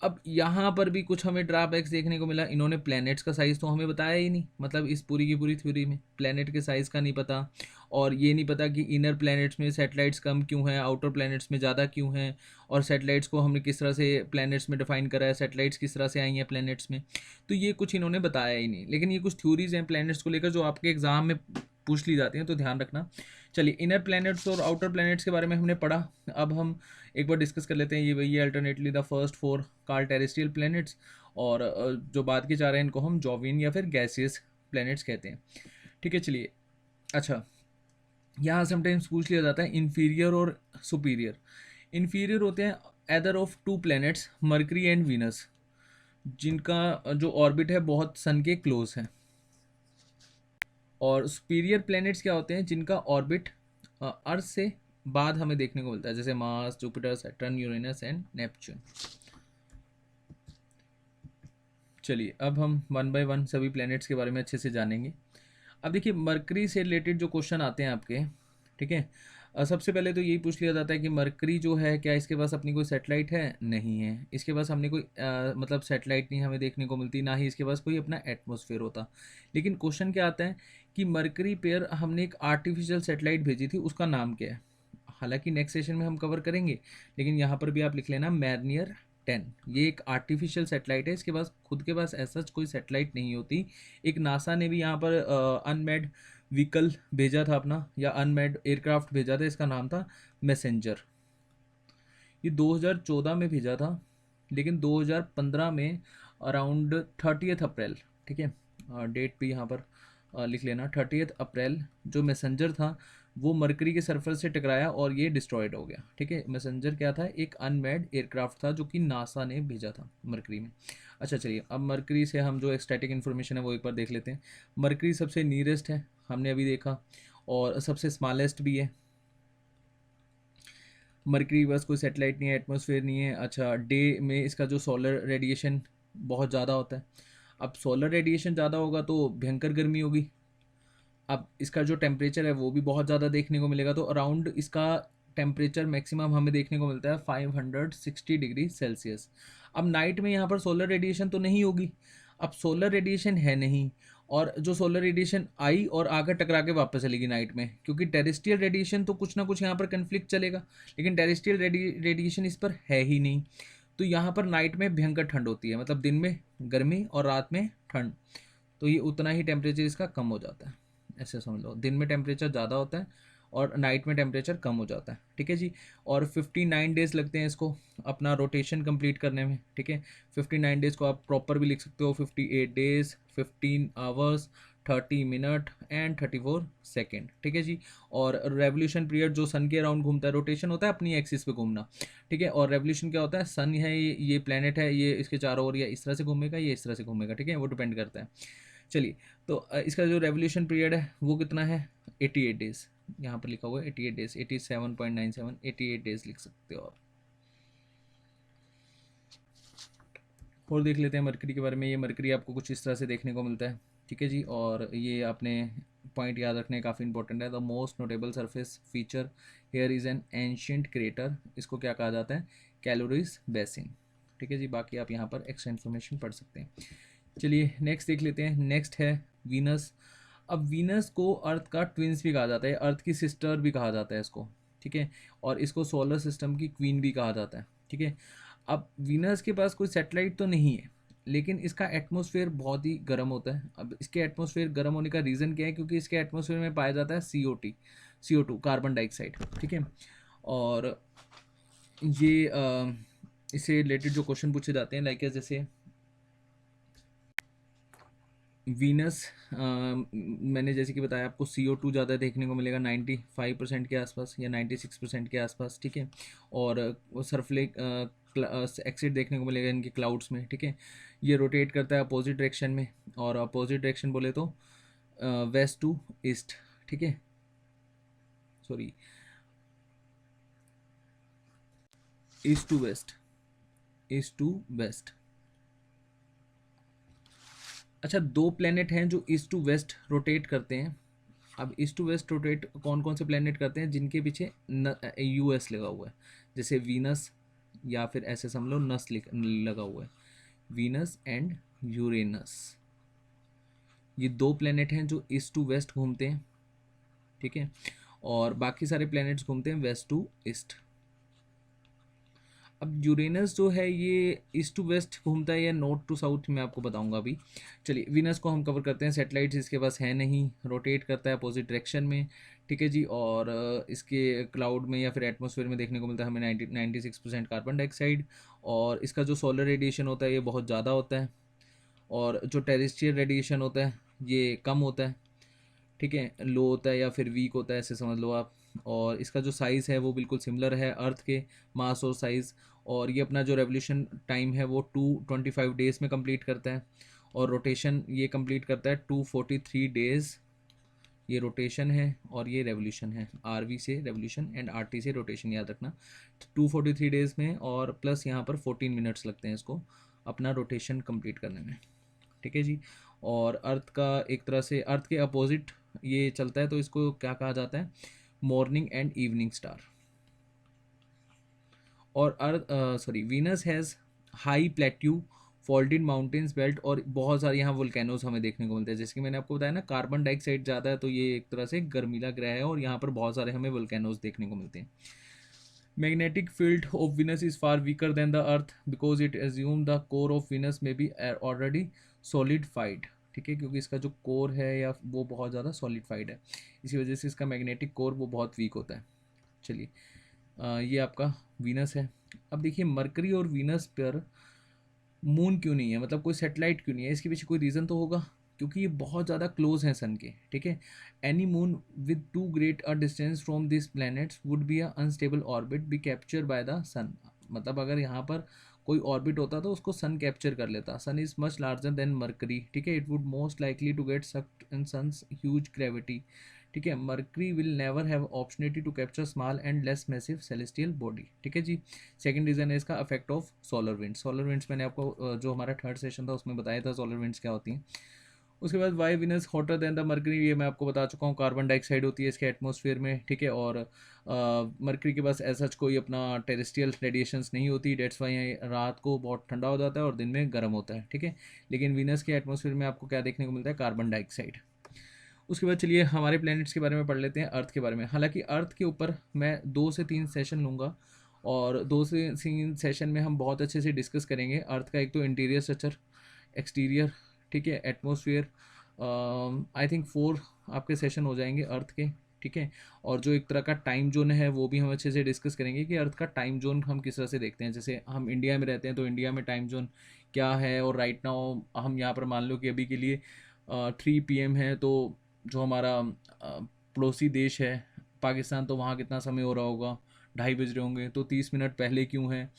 अब यहाँ पर भी कुछ हमें ड्रॉबैक्स देखने को मिला, इन्होंने प्लैनेट्स का साइज़ तो हमें बताया ही नहीं, मतलब इस पूरी की पूरी थ्योरी में प्लैनेट के साइज़ का नहीं पता, और ये नहीं पता कि इनर प्लैनेट्स में सैटेलाइट्स कम क्यों हैं, आउटर प्लैनेट्स में ज़्यादा क्यों हैं, और सैटेलाइट्स को हमने किस तरह से प्लैनेट्स में डिफाइन करा है, सैटेलाइट्स किस तरह से आई हैं प्लैनेट्स में। तो ये कुछ इन्होंने बताया ही नहीं। लेकिन ये कुछ थ्योरीज हैं प्लैनेट्स को लेकर जो आपके एग्जाम में पूछ ली जाती हैं, तो ध्यान रखना। चलिए, इनर प्लैनेट्स और आउटर प्लैनेट्स के बारे में हमने पढ़ा, अब हम एक बार डिस्कस कर लेते हैं। ये वही है, alternately the first four called terrestrial planets, और जो बाद के 4 हैं इनको हम जॉवियन या फिर गैसियस प्लैनेट्स कहते हैं, ठीक है। चलिए, अच्छा, यहाँ समटाइम्स पूछ लिया जाता है इन्फीरियर और सुपीरियर। इन्फीरियर होते हैं either of 2 planets, mercury and Venus, जिनका जो ऑर्बिट है बहुत सन के क्लोज है। और सुपीरियर प्लैनेट्स क्या होते हैं, जिनका ऑर्बिट अर्थ से बाद हमें देखने को मिलता है, जैसे Mars, Jupiter, Saturn, Uranus and Neptune. चलिए अब हम वन बाय वन सभी प्लैनेट्स के बारे में अच्छे से जानेंगे। अब देखिए मरकरी से रिलेटेड जो क्वेश्चन आते हैं आपके, ठीक है, सबसे पहले तो यही पूछ लिया जाता है कि मरकरी जो है क्या इसके पास अपनी कोई सैटेलाइट है? नहीं है, इसके पास हमने कोई मतलब सैटेलाइट नहीं हमें देखने को मिलती, ना ही इसके पास कोई अपना एटमॉस्फेयर होता। लेकिन क्वेश्चन क्या आता है कि मरकरी पेयर हमने एक आर्टिफिशियल सैटेलाइट भेजी थी, उसका नाम क्या है? हालांकि नेक्स्ट सेशन में हम कवर करेंगे, लेकिन यहाँ पर भी आप लिख लेना मैर्नियर 10। ये एक आर्टिफिशियल सेटेलाइट है, इसके पास खुद के पास ऐसा कोई सेटेलाइट नहीं होती। एक नासा ने भी यहाँ पर अनमैड व्हीकल भेजा था अपना, या अनमैड एयरक्राफ्ट भेजा था, इसका नाम था मैसेंजर। ये 2014 में भेजा था, लेकिन 2015 में अराउंड 30 अप्रैल, ठीक है, डेट भी यहाँ पर लिख लेना, 30 अप्रैल जो मैसेंजर था वो मरकरी के सरफेस से टकराया और ये डिस्ट्रॉयड हो गया। ठीक है, मैसेंजर क्या था? एक अनमैड एयरक्राफ्ट था जो कि नासा ने भेजा था मरकरी में। अच्छा चलिए, अब मरकरी से हम जो स्टैटिक इन्फॉर्मेशन है वो एक बार देख लेते हैं। मरकरी सबसे नियरेस्ट है, हमने अभी देखा, और सबसे स्मॉलेस्ट भी है। मरकरी के पास कोई सैटेलाइट नहीं है, एटमॉस्फेयर नहीं है। अच्छा, डे में इसका जो सोलर रेडिएशन बहुत ज़्यादा होता है। अब सोलर रेडिएशन ज़्यादा होगा तो भयंकर गर्मी होगी। अब इसका जो टेम्परेचर है वो भी बहुत ज़्यादा देखने को मिलेगा, तो अराउंड इसका टेम्परेचर मैक्सिमम हमें देखने को मिलता है 560 डिग्री सेल्सियस। अब नाइट में यहाँ पर सोलर रेडिएशन तो नहीं होगी, अब सोलर रेडिएशन है नहीं, और जो सोलर रेडिएशन आई और आकर टकरा के वापस चलेगी नाइट में, क्योंकि टेरेस्ट्रियल रेडिएशन तो कुछ ना कुछ यहाँ पर कन्फ्लिक्ट चलेगा, लेकिन टेरेस्ट्रियल रेडिएशन इस पर है ही नहीं। तो यहाँ पर नाइट में भयंकर ठंड होती है, मतलब दिन में गर्मी और रात में ठंड, तो ये उतना ही टेम्परेचर इसका कम हो जाता है। ऐसे समझ लो, दिन में टेम्परेचर ज़्यादा होता है और नाइट में टेम्परेचर कम हो जाता है। ठीक है जी, और 59 डेज़ लगते हैं इसको अपना रोटेशन कंप्लीट करने में। ठीक है, 59 डेज़ को आप प्रॉपर भी लिख सकते हो, 58 days, 15 hours, 30 minute and 34 second. ठीक है जी, और रेवोल्यूशन पीरियड जो सन के अराउंड घूमता है, रोटेशन होता है अपनी एक्सिस पे घूमना। ठीक है, और रेवोल्यूशन क्या होता है? सन है ये प्लेनेट है, ये इसके चारों ओर या इस तरह से घूमेगा, ये इस तरह से घूमेगा। ठीक है, वो डिपेंड करता है। चलिए, तो इसका जो रेवोल्यूशन पीरियड है वो कितना है? 88 डेज़, यहाँ पर लिखा हुआ है 88 डेज़, 87.97, 88 डेज़ लिख सकते हो आप। और देख लेते हैं मरकरी के बारे में। ये मरकरी आपको कुछ इस तरह से देखने को मिलता है। ठीक है जी, और ये आपने पॉइंट याद रखने काफ़ी इंपॉर्टेंट है। The most notable surface feature here is an ancient crater. इसको क्या कहा जाता है? Calories basin. ठीक है जी, बाकी आप यहाँ पर एक्स्ट्रा इन्फॉर्मेशन पढ़ सकते हैं। चलिए नेक्स्ट देख लेते हैं। नेक्स्ट है वीनस। अब वीनस को अर्थ का ट्विंस भी कहा जाता है, अर्थ की सिस्टर भी कहा जाता है इसको। ठीक है, और इसको सोलर सिस्टम की क्वीन भी कहा जाता है। ठीक है, अब वीनस के पास कोई सैटेलाइट तो नहीं है, लेकिन इसका एटमॉस्फेयर बहुत ही गर्म होता है। अब इसके एटमॉस्फेयर गर्म होने का रीज़न क्या है? क्योंकि इसके एटमॉस्फेयर में पाया जाता है CO2, कार्बन डाइऑक्साइड। ठीक है, और ये इससे रिलेटेड जो क्वेश्चन पूछे जाते हैं, लाइक जैसे वीनस, मैंने जैसे कि बताया आपको CO2 ज़्यादा देखने को मिलेगा, 95% के आसपास या 96% के आसपास। ठीक है, और सरफलेक एक्सिड देखने को मिलेगा इनके क्लाउड्स में। ठीक है, ये रोटेट करता है अपोजिट डायरेक्शन में, और अपोजिट डायरेक्शन बोले तो वेस्ट टू ईस्ट। ठीक है, sorry, east to west, east to west. अच्छा, दो प्लेनेट हैं जो ईस्ट टू वेस्ट रोटेट करते हैं। अब ईस्ट टू वेस्ट रोटेट कौन कौन से प्लेनेट करते हैं? जिनके पीछे US लगा हुआ है, जैसे वीनस, या फिर ऐसे समझ लो नस लगा हुआ है, वीनस एंड यूरेनस। ये दो प्लेनेट हैं जो ईस्ट टू वेस्ट घूमते हैं। ठीक है, और बाकी सारे प्लेनेट्स घूमते हैं वेस्ट टू ईस्ट। अब यूरेनस जो है ये ईस्ट टू वेस्ट घूमता है या नॉर्थ टू साउथ, मैं आपको बताऊंगा अभी। चलिए, वीनस को हम कवर करते हैं। सैटेलाइट्स इसके पास है नहीं, रोटेट करता है अपोजिट डायरेक्शन में। ठीक है जी, और इसके क्लाउड में या फिर एटमॉस्फेयर में देखने को मिलता है हमें 96% कार्बन डाइऑक्साइड, और इसका जो सोलर रेडिएशन होता है ये बहुत ज़्यादा होता है, और जो टेरेस्ट्रियल रेडिएशन होता है ये कम होता है। ठीक है, लो होता है या फिर वीक होता है, ऐसे समझ लो आप। और इसका जो साइज़ है वो बिल्कुल सिमिलर है अर्थ के मास और साइज़, और ये अपना जो रेवोल्यूशन टाइम है वो 225 डेज़ में कंप्लीट करता है, और रोटेशन ये कंप्लीट करता है 243 डेज़ ये रोटेशन है और ये रेवोल्यूशन है, RV से रेवोल्यूशन एंड RT से रोटेशन, याद रखना। 243 डेज में और प्लस यहाँ पर 14 मिनट्स लगते हैं इसको अपना रोटेशन कंप्लीट करने में, ठीक है जी। और अर्थ का एक तरह से अर्थ के अपोजिट ये चलता है, तो इसको क्या कहा जाता है, मॉर्निंग एंड इवनिंग स्टार। और Earth Venus has high plateau, folded mountains belt, और बहुत सारे यहाँ वोल्केनोज हमें देखने को मिलते हैं। जैसे कि मैंने आपको बताया ना, कार्बन डाइऑक्साइड ज़्यादा है, तो ये एक तरह से गर्मीला ग्रह है और यहाँ पर बहुत सारे हमें वोल्केनोज देखने को मिलते हैं। Magnetic field of Venus is far weaker then the earth because it assume the core of Venus में बी ऑलरेडी सॉलिडिफाइड, ठीक है, क्योंकि इसका जो कोर है या वो बहुत ज़्यादा सॉलिडिफाइड है, इसी वजह से इसका मैग्नेटिक कोर वो बहुत वीक होता है। चलिए, ये आपका वीनस है। अब देखिए, मरकरी और वीनस पर मून क्यों नहीं है, मतलब कोई सेटेलाइट क्यों नहीं है, इसके पीछे कोई रीज़न तो होगा, क्योंकि ये बहुत ज़्यादा क्लोज हैं सन के, ठीक है। Any moon with too great a distance from this planets would be a unstable orbit be capture by the sun, मतलब अगर यहाँ पर कोई ऑर्बिट होता तो उसको सन कैप्चर कर लेता। Sun is much larger than Mercury, ठीक है, it would most likely to get sucked in sun's huge gravity, ठीक है। Mercury will never have opportunity to capture small and less massive celestial body, ठीक है जी। Second reason है इसका effect of solar winds. Solar winds मैंने आपको जो हमारा थर्ड सेशन था उसमें बताया था सोलर विंड्स क्या होती हैं। उसके बाद why Venus hotter than the Mercury, ये मैं आपको बता चुका हूँ, कार्बन डाइऑक्साइड होती है इसके एटमॉस्फेयर में, ठीक है। और मरकरी के पास ऐसा कोई अपना टेरेस्ट्रियल रेडिएशंस नहीं होती, डेट्स वाई रात को बहुत ठंडा हो जाता है और दिन में गर्म होता है, ठीक है। लेकिन वीनस के एटमॉस्फेयर में आपको क्या देखने को मिलता है, कार्बन डाइऑक्साइड। उसके बाद चलिए हमारे प्लैनेट्स के बारे में पढ़ लेते हैं, अर्थ के बारे में। हालांकि अर्थ के ऊपर मैं 2 से 3 सेशन लूँगा और 2 से 3 सेशन में हम बहुत अच्छे से डिस्कस करेंगे अर्थ का। एक तो इंटीरियर स्ट्रक्चर, एक्सटीरियर, ठीक है, एटमॉस्फेयर, आई थिंक 4 आपके सेशन हो जाएंगे अर्थ के, ठीक है। और जो एक तरह का टाइम जोन है वो भी हम अच्छे से डिस्कस करेंगे कि अर्थ का टाइम जोन हम किस तरह से देखते हैं। जैसे हम इंडिया में रहते हैं तो इंडिया में टाइम जोन क्या है, और राइट नाउ हम यहाँ पर मान लो कि अभी के लिए 3 PM है, तो जो हमारा पड़ोसी देश है पाकिस्तान, तो वहाँ कितना समय हो रहा होगा, 2:30 बज रहे होंगे, तो 30 मिनट पहले क्यों है।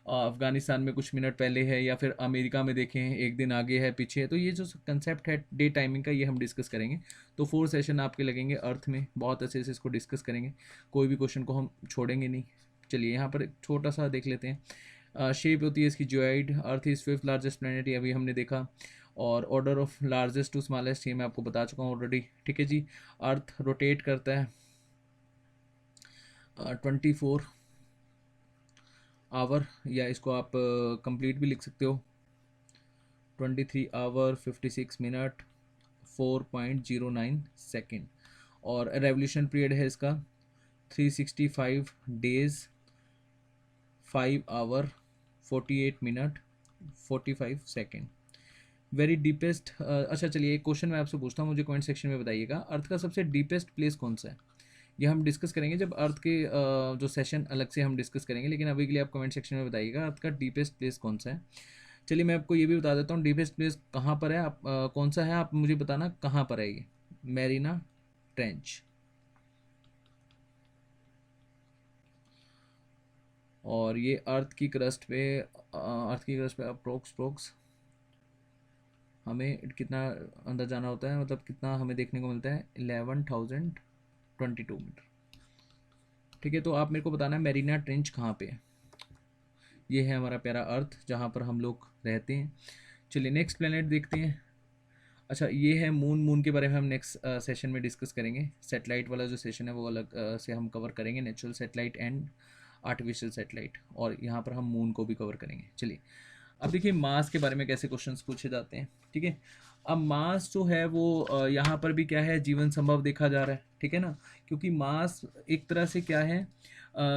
अफ़गानिस्तान में कुछ मिनट पहले है, या फिर अमेरिका में देखें एक दिन आगे है पीछे है। तो ये जो कंसेप्ट है डे टाइमिंग का, ये हम डिस्कस करेंगे। तो 4 सेशन आपके लगेंगे अर्थ में, बहुत अच्छे से इसको डिस्कस करेंगे, कोई भी क्वेश्चन को हम छोड़ेंगे नहीं। चलिए यहाँ पर एक छोटा सा देख लेते हैं। शेप होती है इसकी geoid, earth is 5th largest planet, ये अभी हमने देखा। और order of largest to smallest ये मैं आपको बता चुका हूँ ऑलरेडी, ठीक है जी। अर्थ रोटेट करता है 24 आवर, या इसको आप कंप्लीट भी लिख सकते हो, 23 आवर 56 मिनट 4.09 सेकेंड। और रेवोल्यूशन पीरियड है इसका 365 days 5 hour 48 minute 45 second. Very deepest, अच्छा चलिए एक क्वेश्चन मैं आपसे पूछता हूँ, मुझे कमेंट सेक्शन में बताइएगा, अर्थ का सबसे डीपेस्ट प्लेस कौन सा है। ये हम डिस्कस करेंगे जब अर्थ के जो सेशन अलग से हम डिस्कस करेंगे, लेकिन अभी के लिए आप कमेंट सेक्शन में बताइएगा अर्थ का डीपेस्ट प्लेस कौन सा है। चलिए मैं आपको ये भी बता देता हूँ डीपेस्ट प्लेस कहाँ पर है, आप कौन सा है आप मुझे बताना कहाँ पर है ये, मैरिना ट्रेंच। और ये अर्थ की क्रस्ट पे अप्रोक्स हमें कितना अंदर जाना होता है, मतलब कितना हमें देखने को मिलता है, 11,022 मीटर, ठीक है। तो आप मेरे को बताना है मैरिना ट्रेंच कहाँ पे है। ये है हमारा प्यारा अर्थ जहाँ पर हम लोग रहते हैं। चलिए नेक्स्ट प्लेनेट देखते हैं। अच्छा ये है मून, मून के बारे में हम नेक्स्ट सेशन में डिस्कस करेंगे। सेटेलाइट वाला जो सेशन है वो अलग से हम कवर करेंगे, natural satellite and artificial satellite, और यहाँ पर हम मून को भी कवर करेंगे। चलिए अब देखिए मास के बारे में कैसे क्वेश्चंस पूछे जाते हैं, ठीक है। अब मास जो है वो यहाँ पर भी क्या है, जीवन संभव देखा जा रहा है, ठीक है ना, क्योंकि मास एक तरह से क्या है,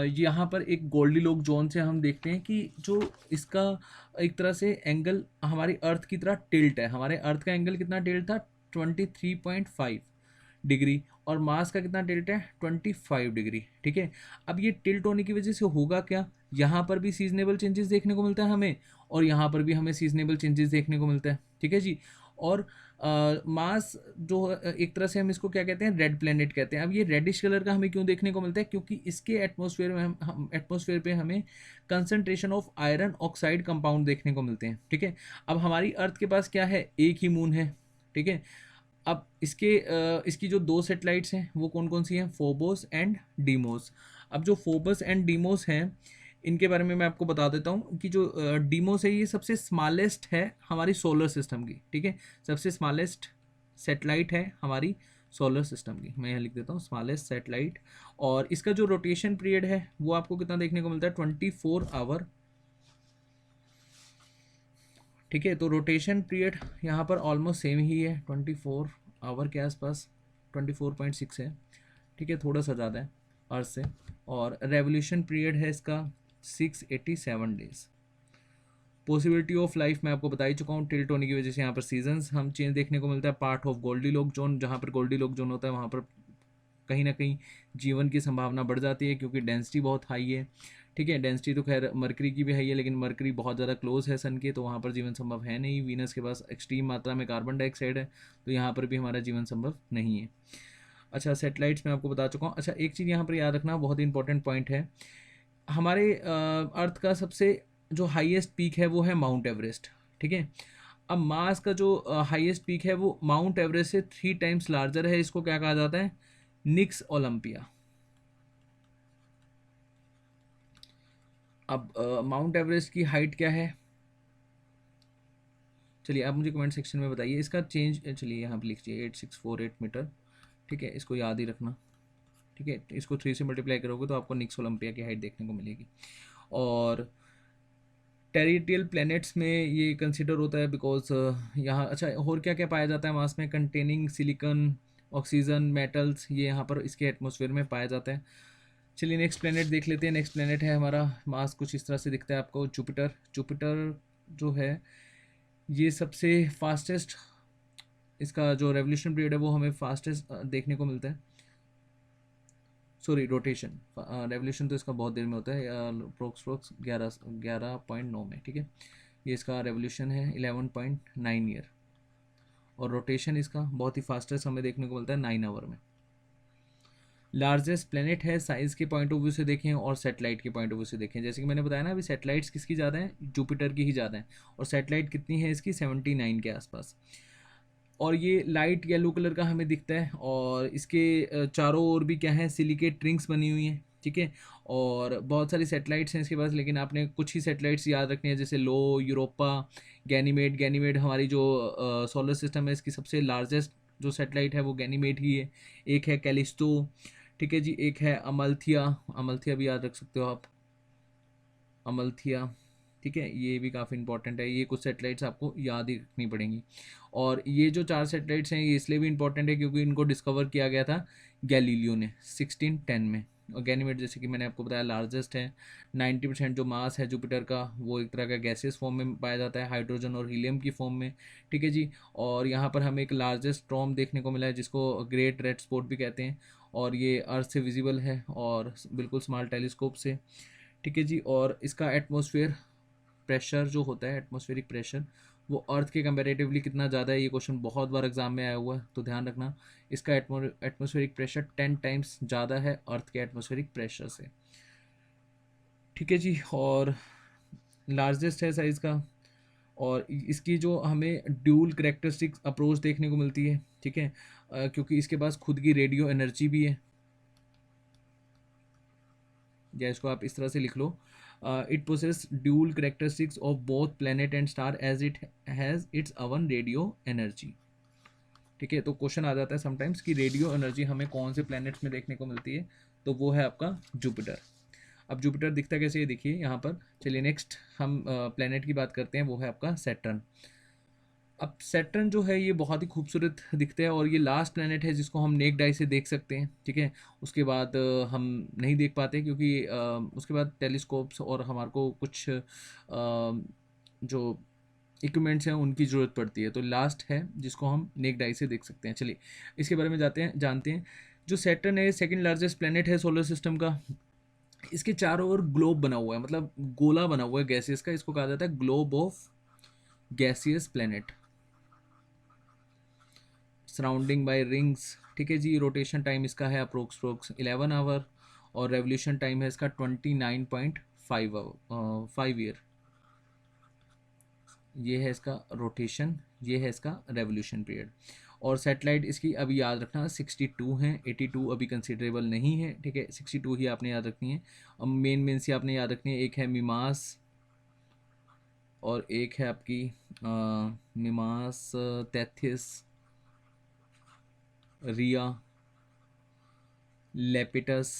यहाँ पर एक गोल्डीलोक जोन से हम देखते हैं कि जो इसका एक तरह से एंगल हमारी अर्थ की तरह टिल्ट है। हमारे अर्थ का एंगल कितना टिल्ट था, 23.5 डिग्री, और मास का कितना टिल्ट है, 25 डिग्री, ठीक है। अब ये टिल्ट होने की वजह से होगा क्या, यहाँ पर भी सीजनेबल चेंजेस देखने को मिलता है हमें, और यहाँ पर भी हमें सीजनेबल चेंजेस देखने को मिलता है, ठीक है जी। और मास जो एक तरह से हम इसको क्या कहते हैं, रेड प्लेनेट कहते हैं। अब ये रेडिश कलर का हमें क्यों देखने को मिलता है, क्योंकि इसके एटमॉस्फेयर में हम एटमॉस्फेयर पे हमें concentration of iron oxide compound देखने को मिलते हैं, ठीक है। अब हमारी अर्थ के पास क्या है, एक ही मून है, ठीक है। अब इसकी जो दो सेटेलाइट्स हैं वो कौन कौन सी हैं, फोबोस एंड डीमोस। अब जो फोबस एंड डीमोस हैं इनके बारे में मैं आपको बता देता हूँ कि जो डीमोस है ये सबसे स्मॉलेस्ट है हमारी सोलर सिस्टम की, ठीक है, सबसे स्मॉलेस्ट सेटेलाइट है हमारी सोलर सिस्टम की। मैं यहाँ लिख देता हूँ स्मॉलेस्ट सेटेलाइट। और इसका जो रोटेशन पीरियड है वो आपको कितना देखने को मिलता है, 24 आवर, ठीक है। तो रोटेशन पीरियड यहाँ पर ऑलमोस्ट सेम ही है, 24 आवर के आसपास, 24.6 है, ठीक है, थोड़ा सा ज़्यादा है अर्थ से। और रेवोल्यूशन पीरियड है इसका 687 डेज। पॉसिबिलिटी ऑफ लाइफ मैं आपको बता ही चुका हूँ, टिल्ट होने की वजह से यहाँ पर सीजन्स हम चेंज देखने को मिलता है। Part of Goldilocks zone, जहाँ पर गोल्डी लॉक जोन होता है वहाँ पर कहीं ना कहीं जीवन की संभावना बढ़ जाती है क्योंकि डेंसिटी बहुत हाई है, ठीक है। डेंसिटी तो खैर मरकरी की भी हाई है लेकिन मरकरी बहुत ज़्यादा क्लोज है सन के, तो वहाँ पर जीवन संभव है नहीं। वीनस के पास एक्सट्रीम मात्रा में कार्बन डाइऑक्साइड है, तो यहाँ पर भी हमारा जीवन संभव नहीं है। अच्छा, सेटेलाइट्स मैं आपको बता चुका हूँ। अच्छा, एक चीज़ यहाँ पर याद रखना, बहुत ही इंपॉर्टेंट पॉइंट है, हमारे अर्थ का सबसे जो हाईएस्ट पीक है वो है माउंट एवरेस्ट, ठीक है। अब मार्स का जो हाईएस्ट पीक है वो माउंट एवरेस्ट से 3 टाइम्स लार्जर है। इसको क्या कहा जाता है, निक्स ओलंपिया। अब माउंट एवरेस्ट की हाइट क्या है, चलिए आप मुझे कमेंट सेक्शन में बताइए। इसका चेंज चलिए यहाँ पे लिखिए 8648 मीटर, ठीक है, इसको याद ही रखना, ठीक है। इसको 3 से मल्टीप्लाई करोगे तो आपको निक्स ओलंपिया की हाइट देखने को मिलेगी। और टेरिटियल प्लैनेट्स में ये कंसिडर होता है बिकॉज यहाँ, अच्छा और क्या क्या पाया जाता है मास में, कंटेनिंग सिलिकॉन, ऑक्सीजन, मेटल्स, ये यहाँ पर इसके एटमॉस्फेयर में पाया जाता है। चलिए नेक्स्ट प्लेनेट देख लेते हैं। नेक्स्ट प्लेनेट है हमारा मार्स, कुछ इस तरह से दिखता है आपको, जुपिटर। जुपिटर जो है ये सबसे फास्टेस्ट, इसका जो रेवोल्यूशन पीरियड है वो हमें फास्टेस्ट देखने को मिलता है, सॉरी रोटेशन, रेवोल्यूशन तो इसका बहुत देर में होता है, अप्रोक्स 11.9 में, ठीक है। ये इसका रेवोल्यूशन है 11.9 ईयर, और रोटेशन इसका बहुत ही फास्टेस्ट हमें देखने को मिलता है 9 आवर में। लार्जेस्ट प्लेनेट है साइज़ के पॉइंट ऑफ व्यू से देखें और सेटेलाइट के पॉइंट ऑफ व्यू से देखें, जैसे कि मैंने बताया ना अभी, सेटेलाइट्स किसकी ज़्यादा है, जुपिटर की ही ज़्यादा है, और सेटेलाइट कितनी है इसकी, 79 के आसपास। और ये लाइट येलो कलर का हमें दिखता है, और इसके चारों ओर भी क्या है, सिलिकेट रिंग्स बनी हुई हैं, ठीक है। और बहुत सारी सेटेलाइट्स हैं इसके पास, लेकिन आपने कुछ ही सेटेलाइट्स याद रखनी है, जैसे लो, यूरोपा, गैनीमेड। गैनीमेड हमारी जो सोलर सिस्टम है इसकी सबसे लार्जेस्ट जो सेटेलाइट है वो गैनीमेड ही है। एक है कैलिस्टो, ठीक है जी, एक है अमल्थिया, अमल्थिया भी याद रख सकते हो आप, अमल्थिया, ठीक है, ये भी काफ़ी इंपॉर्टेंट है। ये कुछ सेटेलाइट्स आपको याद ही रखनी पड़ेंगी। और ये जो 4 सेटेलाइट्स हैं ये इसलिए भी इंपॉर्टेंट है क्योंकि इनको डिस्कवर किया गया था गैलीलियो ने 1610 में। और गैनीमेड जैसे कि मैंने आपको बताया लार्जेस्ट है। 90% जो मास है जुपिटर का वो एक तरह का गैसेस फॉर्म में पाया जाता है, हाइड्रोजन और हीलियम की फॉर्म में, ठीक है जी। और यहाँ पर हमें एक लार्जेस्ट स्टॉर्म देखने को मिला है जिसको ग्रेट रेड स्पॉट भी कहते हैं, और ये अर्थ से विजिबल है और बिल्कुल स्मॉल टेलीस्कोप से, ठीक है जी। और इसका एटमॉस्फेयर प्रेशर जो होता है, एटमॉस्फेरिक प्रेशर, वो अर्थ के कंपैरेटिवली कितना ज़्यादा है, ये क्वेश्चन बहुत बार एग्जाम में आया हुआ है, तो ध्यान रखना। इसका एटमॉस्फेरिक प्रेशर 10 टाइम्स ज़्यादा है अर्थ के एटमॉस्फेरिक प्रेशर से, ठीक है जी। और लार्जेस्ट है साइज़ का, और इसकी जो हमें ड्यूल करेक्टरिस्टिक अप्रोच देखने को मिलती है, ठीक है, क्योंकि इसके पास खुद की रेडियो एनर्जी भी है, या इसको आप इस तरह से लिख लो, it possess dual characteristics of both planet and star as it has its own radio energy, ठीक है। तो क्वेश्चन आ जाता है समटाइम्स कि रेडियो एनर्जी हमें कौन से प्लैनेट्स में देखने को मिलती है, तो वो है आपका जुपिटर। अब जुपिटर दिखता कैसे है, देखिए यहाँ पर। चलिए नेक्स्ट हम प्लैनेट की बात करते हैं, वो है आपका सैटर्न। अब सैटर्न जो है ये बहुत ही खूबसूरत दिखता है, और ये लास्ट प्लैनेट है जिसको हम नेक्ड आई से देख सकते हैं, ठीक है। उसके बाद हम नहीं देख पाते क्योंकि उसके बाद टेलीस्कोप्स और हमारे को कुछ जो इक्विपमेंट्स हैं उनकी ज़रूरत पड़ती है, तो लास्ट है जिसको हम नेक्ड आई से देख सकते हैं। चलिए इसके बारे में जानते हैं। जो सैटर्न है सेकंड लार्जेस्ट प्लैनेट है सोलर सिस्टम का। इसके चारों ओर ग्लोब बना हुआ है, मतलब गोला बना हुआ है गैसेस का, इसको कहा जाता है globe of gaseous planet surrounding by rings, ठीक है जी। रोटेशन टाइम इसका है अप्रोक्स 11 आवर, और रेवोल्यूशन टाइम है इसका 29.5 ईयर। ये है इसका रोटेशन, ये है इसका रेवोल्यूशन पीरियड। और सैटेलाइट इसकी अभी याद रखना 62 हैं, 82 अभी कंसिडरेबल नहीं है, ठीक है, 62 ही आपने याद रखनी है। अब मेन से आपने याद रखनी है, एक है मिमास और एक है आपकी मिमास, तैथिस, रिया, लेपिटस,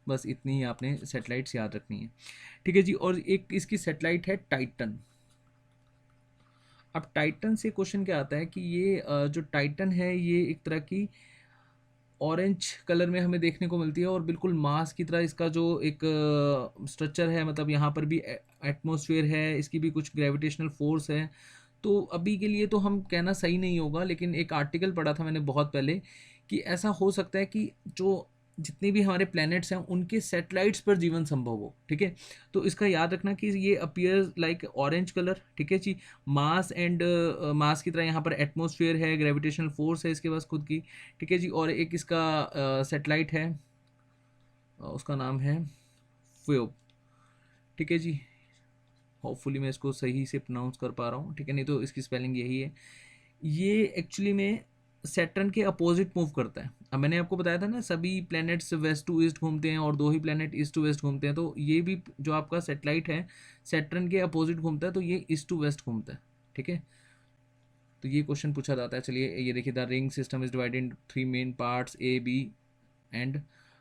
बस इतनी ही आपने सैटेलाइट्स याद रखनी है, ठीक है जी। और एक इसकी सैटेलाइट है टाइटन। अब टाइटन से क्वेश्चन क्या आता है कि ये जो टाइटन है ये एक तरह की ऑरेंज कलर में हमें देखने को मिलती है और बिल्कुल मास की तरह इसका जो एक स्ट्रक्चर है, मतलब यहाँ पर भी एटमॉस्फेयर है, इसकी भी कुछ ग्रेविटेशनल फोर्स है। तो अभी के लिए तो हम कहना सही नहीं होगा, लेकिन एक आर्टिकल पढ़ा था मैंने बहुत पहले कि ऐसा हो सकता है कि जो जितने भी हमारे प्लैनेट्स हैं उनके सैटेलाइट्स पर जीवन संभव हो, ठीक है। तो इसका याद रखना कि ये अपीयर्स लाइक ऑरेंज कलर, ठीक है जी। मास एंड मास की तरह यहाँ पर एटमॉस्फेयर है, ग्रेविटेशनल फोर्स है इसके पास खुद की, ठीक है जी। और एक इसका सैटेलाइट है, उसका नाम है फ्योब, ठीक है जी। होपफुली मैं इसको सही से प्रोनाउंस कर पा रहा हूँ, ठीक है, नहीं तो इसकी स्पेलिंग यही है। ये एक्चुअली में सैटर्न के अपोजिट मूव करता है। अब मैंने आपको बताया था ना सभी प्लैनेट्स वेस्ट टू ईस्ट घूमते हैं और 2 ही प्लैनेट ईस्ट टू वेस्ट घूमते हैं, तो ये भी जो आपका सैटेलाइट है सैटर्न के अपोजिट घूमता है, तो ये ईस्ट टू वेस्ट घूमता है, ठीक है। तो ये क्वेश्चन पूछा जाता है। चलिए ये देखिए, the ring system is divided in 3 main parts, A B and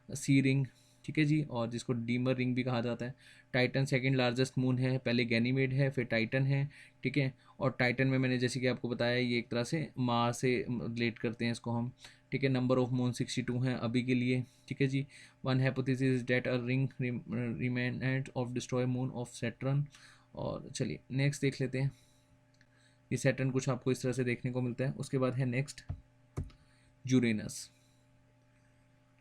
C ring, ठीक है जी, और जिसको डीमर रिंग भी कहा जाता है। टाइटन सेकंड लार्जेस्ट मून है, पहले गैनीमेड है फिर टाइटन है, ठीक है। और टाइटन में मैंने जैसे कि आपको बताया ये एक तरह से मार्स से रिलेट करते हैं इसको हम, ठीक है। नंबर ऑफ मून 62 हैं अभी के लिए, ठीक है जी। One hypothesis is that a ring remnant of destroy moon of Saturn. और चलिए नेक्स्ट देख लेते हैं। ये सैटर्न कुछ आपको इस तरह से देखने को मिलता है। उसके बाद है नेक्स्ट यूरेनस।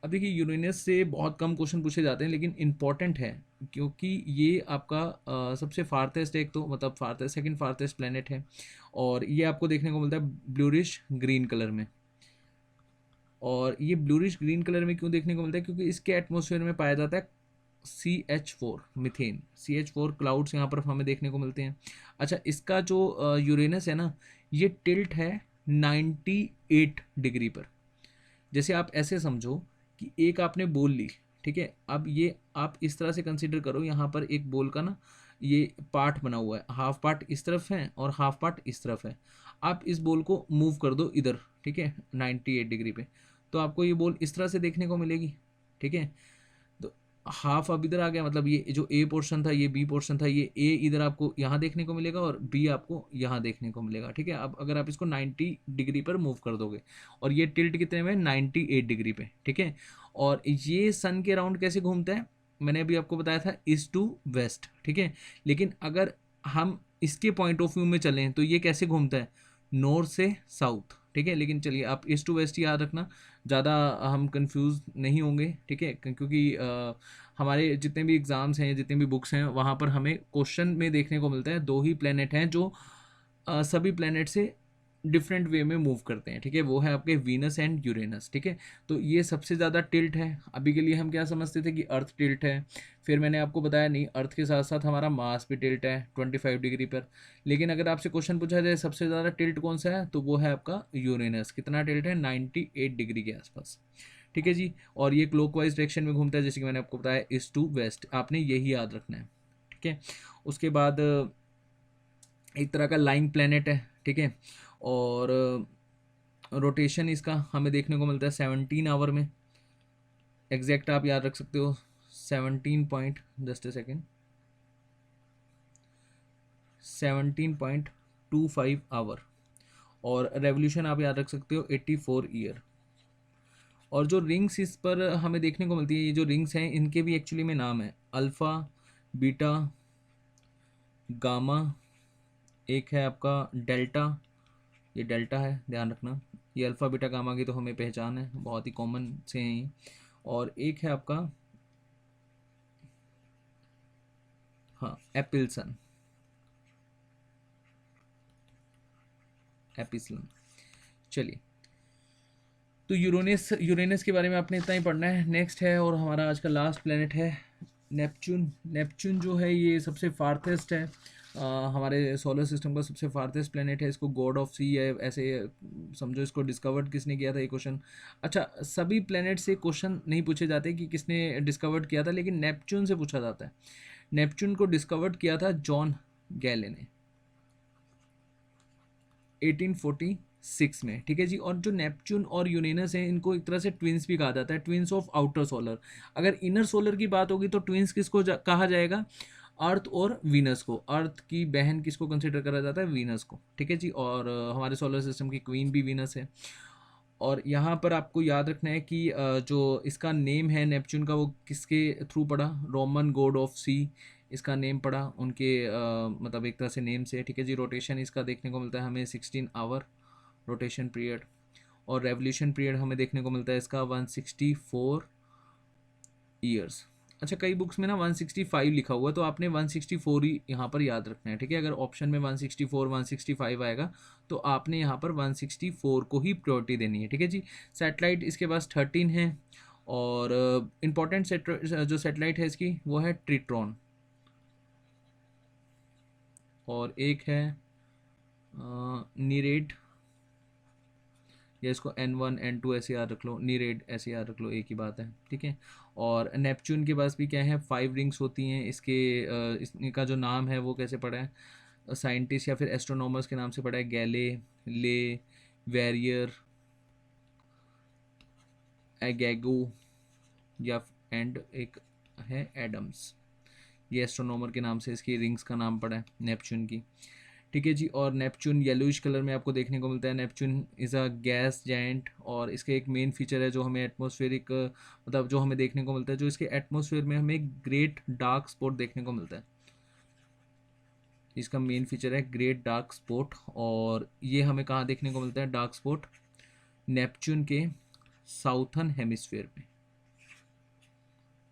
अब देखिए यूरेनस से बहुत कम क्वेश्चन पूछे जाते हैं लेकिन इम्पॉर्टेंट है, क्योंकि ये आपका सबसे फारथेस्ट, एक तो मतलब फारथेस्ट सेकंड फारथेस्ट प्लेनेट है, और ये आपको देखने को मिलता है ब्लूरिश ग्रीन कलर में। और ये ब्लूरिश ग्रीन कलर में क्यों देखने को मिलता है, क्योंकि इसके एटमॉस्फेयर में पाया जाता है CH4 मीथेन, CH4 क्लाउड्स यहाँ पर हमें देखने को मिलते हैं। अच्छा, इसका जो यूरेनस है ना, ये टिल्ट है 98 डिग्री पर। जैसे आप ऐसे समझो कि एक आपने बोल ली, ठीक है। अब ये आप इस तरह से कंसिडर करो, यहाँ पर एक बोल का ना ये पार्ट बना हुआ है, हाफ पार्ट इस तरफ है और हाफ पार्ट इस तरफ है। आप इस बोल को मूव कर दो इधर, ठीक है, 98 डिग्री पे, तो आपको ये बोल इस तरह से देखने को मिलेगी, ठीक है। तो हाफ अब इधर आ गया, मतलब ये जो ए पोर्शन था ये बी पोर्शन था, ये ए इधर आपको यहाँ देखने को मिलेगा और बी आपको यहाँ देखने को मिलेगा, ठीक है। अब अगर आप इसको 90 डिग्री पर मूव कर दोगे, और ये टिल्ट कितने में, 98 डिग्री पे, ठीक है। और ये सन के अराउंड कैसे घूमता है, मैंने अभी आपको बताया था ईस्ट टू वेस्ट, ठीक है। लेकिन अगर हम इसके पॉइंट ऑफ व्यू में चलें तो ये कैसे घूमता है, नॉर्थ से साउथ, ठीक है। लेकिन चलिए आप ईस्ट टू वेस्ट ही याद रखना, ज़्यादा हम कंफ्यूज नहीं होंगे, ठीक है, क्योंकि हमारे जितने भी एग्ज़ाम्स हैं, जितने भी बुक्स हैं, वहाँ पर हमें क्वेश्चन में देखने को मिलता है 2 ही प्लेनेट हैं जो सभी प्लेनेट से डिफरेंट वे में मूव करते हैं, ठीक है। वो है आपके वीनस एंड यूरेनस, ठीक है। तो ये सबसे ज़्यादा टिल्ट है। अभी के लिए हम क्या समझते थे कि अर्थ टिल्ट है, फिर मैंने आपको बताया नहीं, अर्थ के साथ साथ हमारा मास भी टिल्ट है 25 डिग्री पर। लेकिन अगर आपसे क्वेश्चन पूछा जाए सबसे ज़्यादा टिल्ट कौन सा है, तो वो है आपका यूरेनस। कितना टिल्ट है, 98 डिग्री के आसपास, ठीक है जी। और ये क्लॉकवाइज डायरेक्शन में घूमता है, जैसे कि मैंने आपको बताया ईस्ट टू वेस्ट, आपने यही याद रखना है, ठीक है। उसके बाद एक तरह का लाइंग प्लैनेट है, ठीक है। और रोटेशन इसका हमें देखने को मिलता है 17 आवर में, एग्जैक्ट आप याद रख सकते हो 17 point, just a second, 17.25 hour. और रेवोल्यूशन आप याद रख सकते हो 84 ईयर। और जो रिंग्स इस पर हमें देखने को मिलती है, ये जो रिंग्स हैं इनके भी एक्चुअली में नाम है अल्फ़ा, बीटा, गामा, एक है आपका डेल्टा, ये डेल्टा है ध्यान रखना। ये अल्फ़ा बीटा गामा की तो हमें पहचान है, बहुत ही कॉमन से हैं ये। और एक है आपका हाँ एपिल्सन, एपिसन। चलिए, तो यूरेनस, यूरेनस के बारे में आपने इतना ही पढ़ना है। नेक्स्ट है और हमारा आज का लास्ट प्लेनेट है नेपच्यून। नेपच्यून जो है ये सबसे फारथेस्ट है, हमारे सोलर सिस्टम का सबसे फारतेस्ट प्लेनेट है, इसको गॉड ऑफ सी है ऐसे समझो, इसको डिस्कवर्ड किसने किया था, ये क्वेश्चन। अच्छा, सभी प्लेनेट से क्वेश्चन नहीं पूछे जाते कि किसने डिस्कवर्ड किया था, लेकिन नेपच्यून से पूछा जाता है। नेपच्यून को डिस्कवर्ड किया था जॉन गैले ने 1846 में, ठीक है जी। और जो नेपच्यून और यूरेनस हैं, इनको एक तरह से ट्विंस भी कहा जाता है, ट्विंस ऑफ आउटर सोलर। अगर इनर सोलर की बात होगी तो ट्विंस किसको कहा जाएगा, अर्थ और वीनस को। अर्थ की बहन किसको कंसिडर करा जाता है, वीनस को, ठीक है जी। और हमारे सोलर सिस्टम की क्वीन भी वीनस है। और यहाँ पर आपको याद रखना है कि जो इसका नेम है नेपच्यून का, वो किसके थ्रू पड़ा, रोमन गॉड ऑफ सी इसका नेम पड़ा उनके मतलब एक तरह से नेम से, ठीक है जी। रोटेशन इसका देखने को मिलता है हमें 16 आवर रोटेशन पीरियड। और रेवोल्यूशन पीरियड हमें देखने को मिलता है इसका 164 ईयर्स। अच्छा, कई बुक्स में ना 165 लिखा हुआ है, तो आपने 164 ही यहाँ पर याद रखना है, ठीक है। अगर ऑप्शन में 164 165 आएगा तो आपने यहाँ पर 164 को ही प्रायोरिटी देनी है, ठीक है जी। सैटेलाइट इसके पास 13 है। और इम्पॉर्टेंट जो सैटेलाइट है इसकी वो है ट्रिट्रॉन। और एक है नीरेड, या इसको N1 N2 ऐसे याद रख लो, नीरेड ऐसे याद रख लो, एक ही बात है, ठीक है। और नेपच्यून के पास भी क्या है, 5 रिंग्स होती हैं। इसका जो नाम है वो कैसे पड़ा है, साइंटिस्ट या फिर एस्ट्रोनॉमर्स के नाम से पड़ा है, गैले, ले, वेरियर, एगेगो, या एंड एक है एडम्स। ये एस्ट्रोनॉमर के नाम से इसकी रिंग्स का नाम पड़ा है नेपच्यून की, ठीक है जी। और नेपच्यून येलोइश कलर में आपको देखने को मिलता है। Neptune is a gas giant, और इसका एक मेन फीचर है जो हमें एटमॉस्फेरिक मतलब जो हमें देखने को मिलता है, जो इसके एटमॉस्फेयर में हमें ग्रेट डार्क स्पॉट देखने को मिलता है। इसका मेन फीचर है ग्रेट डार्क स्पॉट, और ये हमें कहाँ देखने को मिलता है डार्क स्पॉट, नेपच्यून के साउथर्न हेमिस्फेयर में।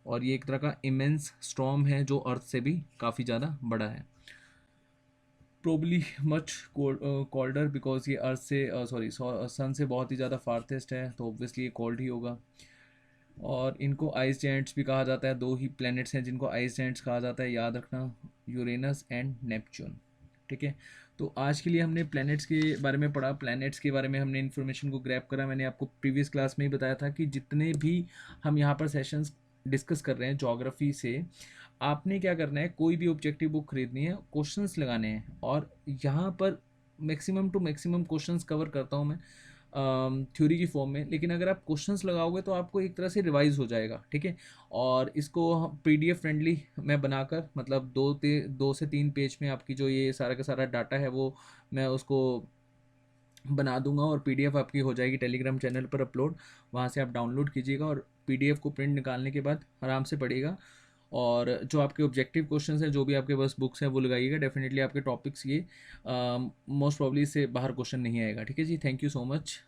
और ये एक तरह का इमेंस स्टॉर्म है जो अर्थ से भी काफ़ी ज़्यादा बड़ा है। प्रोबली मच कोल्डर बिकॉज ये अर्थ से सॉरी सन से बहुत ही ज़्यादा फारथेस्ट है, तो ऑब्वियसली ये कोल्ड ही होगा। और इनको आइस जायंट्स भी कहा जाता है। दो ही प्लैनेट्स हैं जिनको आइस जायंट्स कहा जाता है, याद रखना, यूरेनस एंड नेपच्यून, ठीक है। तो आज के लिए हमने प्लैनेट्स के बारे में पढ़ा, प्लैनेट्स के बारे में हमने इन्फॉर्मेशन को ग्रैब करा। मैंने आपको प्रीवियस क्लास में ही बताया था कि जितने भी हम यहाँ पर सेशंस डिस्कस कर रहे हैं ज्योग्राफी से, आपने क्या करना है, कोई भी ऑब्जेक्टिव बुक खरीदनी है, क्वेश्चंस लगाने हैं। और यहाँ पर maximum to maximum questions cover करता हूँ मैं थ्योरी की फॉर्म में, लेकिन अगर आप क्वेश्चंस लगाओगे तो आपको एक तरह से रिवाइज हो जाएगा, ठीक है। और इसको PDF फ्रेंडली मैं बनाकर, मतलब 2 से 3 पेज में आपकी जो ये सारा का सारा डाटा है वो मैं उसको बना दूंगा, और PDF आपकी हो जाएगी टेलीग्राम चैनल पर अपलोड। वहाँ से आप डाउनलोड कीजिएगा और PDF को प्रिंट निकालने के बाद आराम से पढ़िएगा। और जो आपके ऑब्जेक्टिव क्वेश्चंस हैं, जो भी आपके पास बुक्स हैं, वो लगाइएगा। डेफिनेटली आपके टॉपिक्स ये मोस्ट प्रॉब्ली से बाहर क्वेश्चन नहीं आएगा, ठीक है जी। Thank you so much.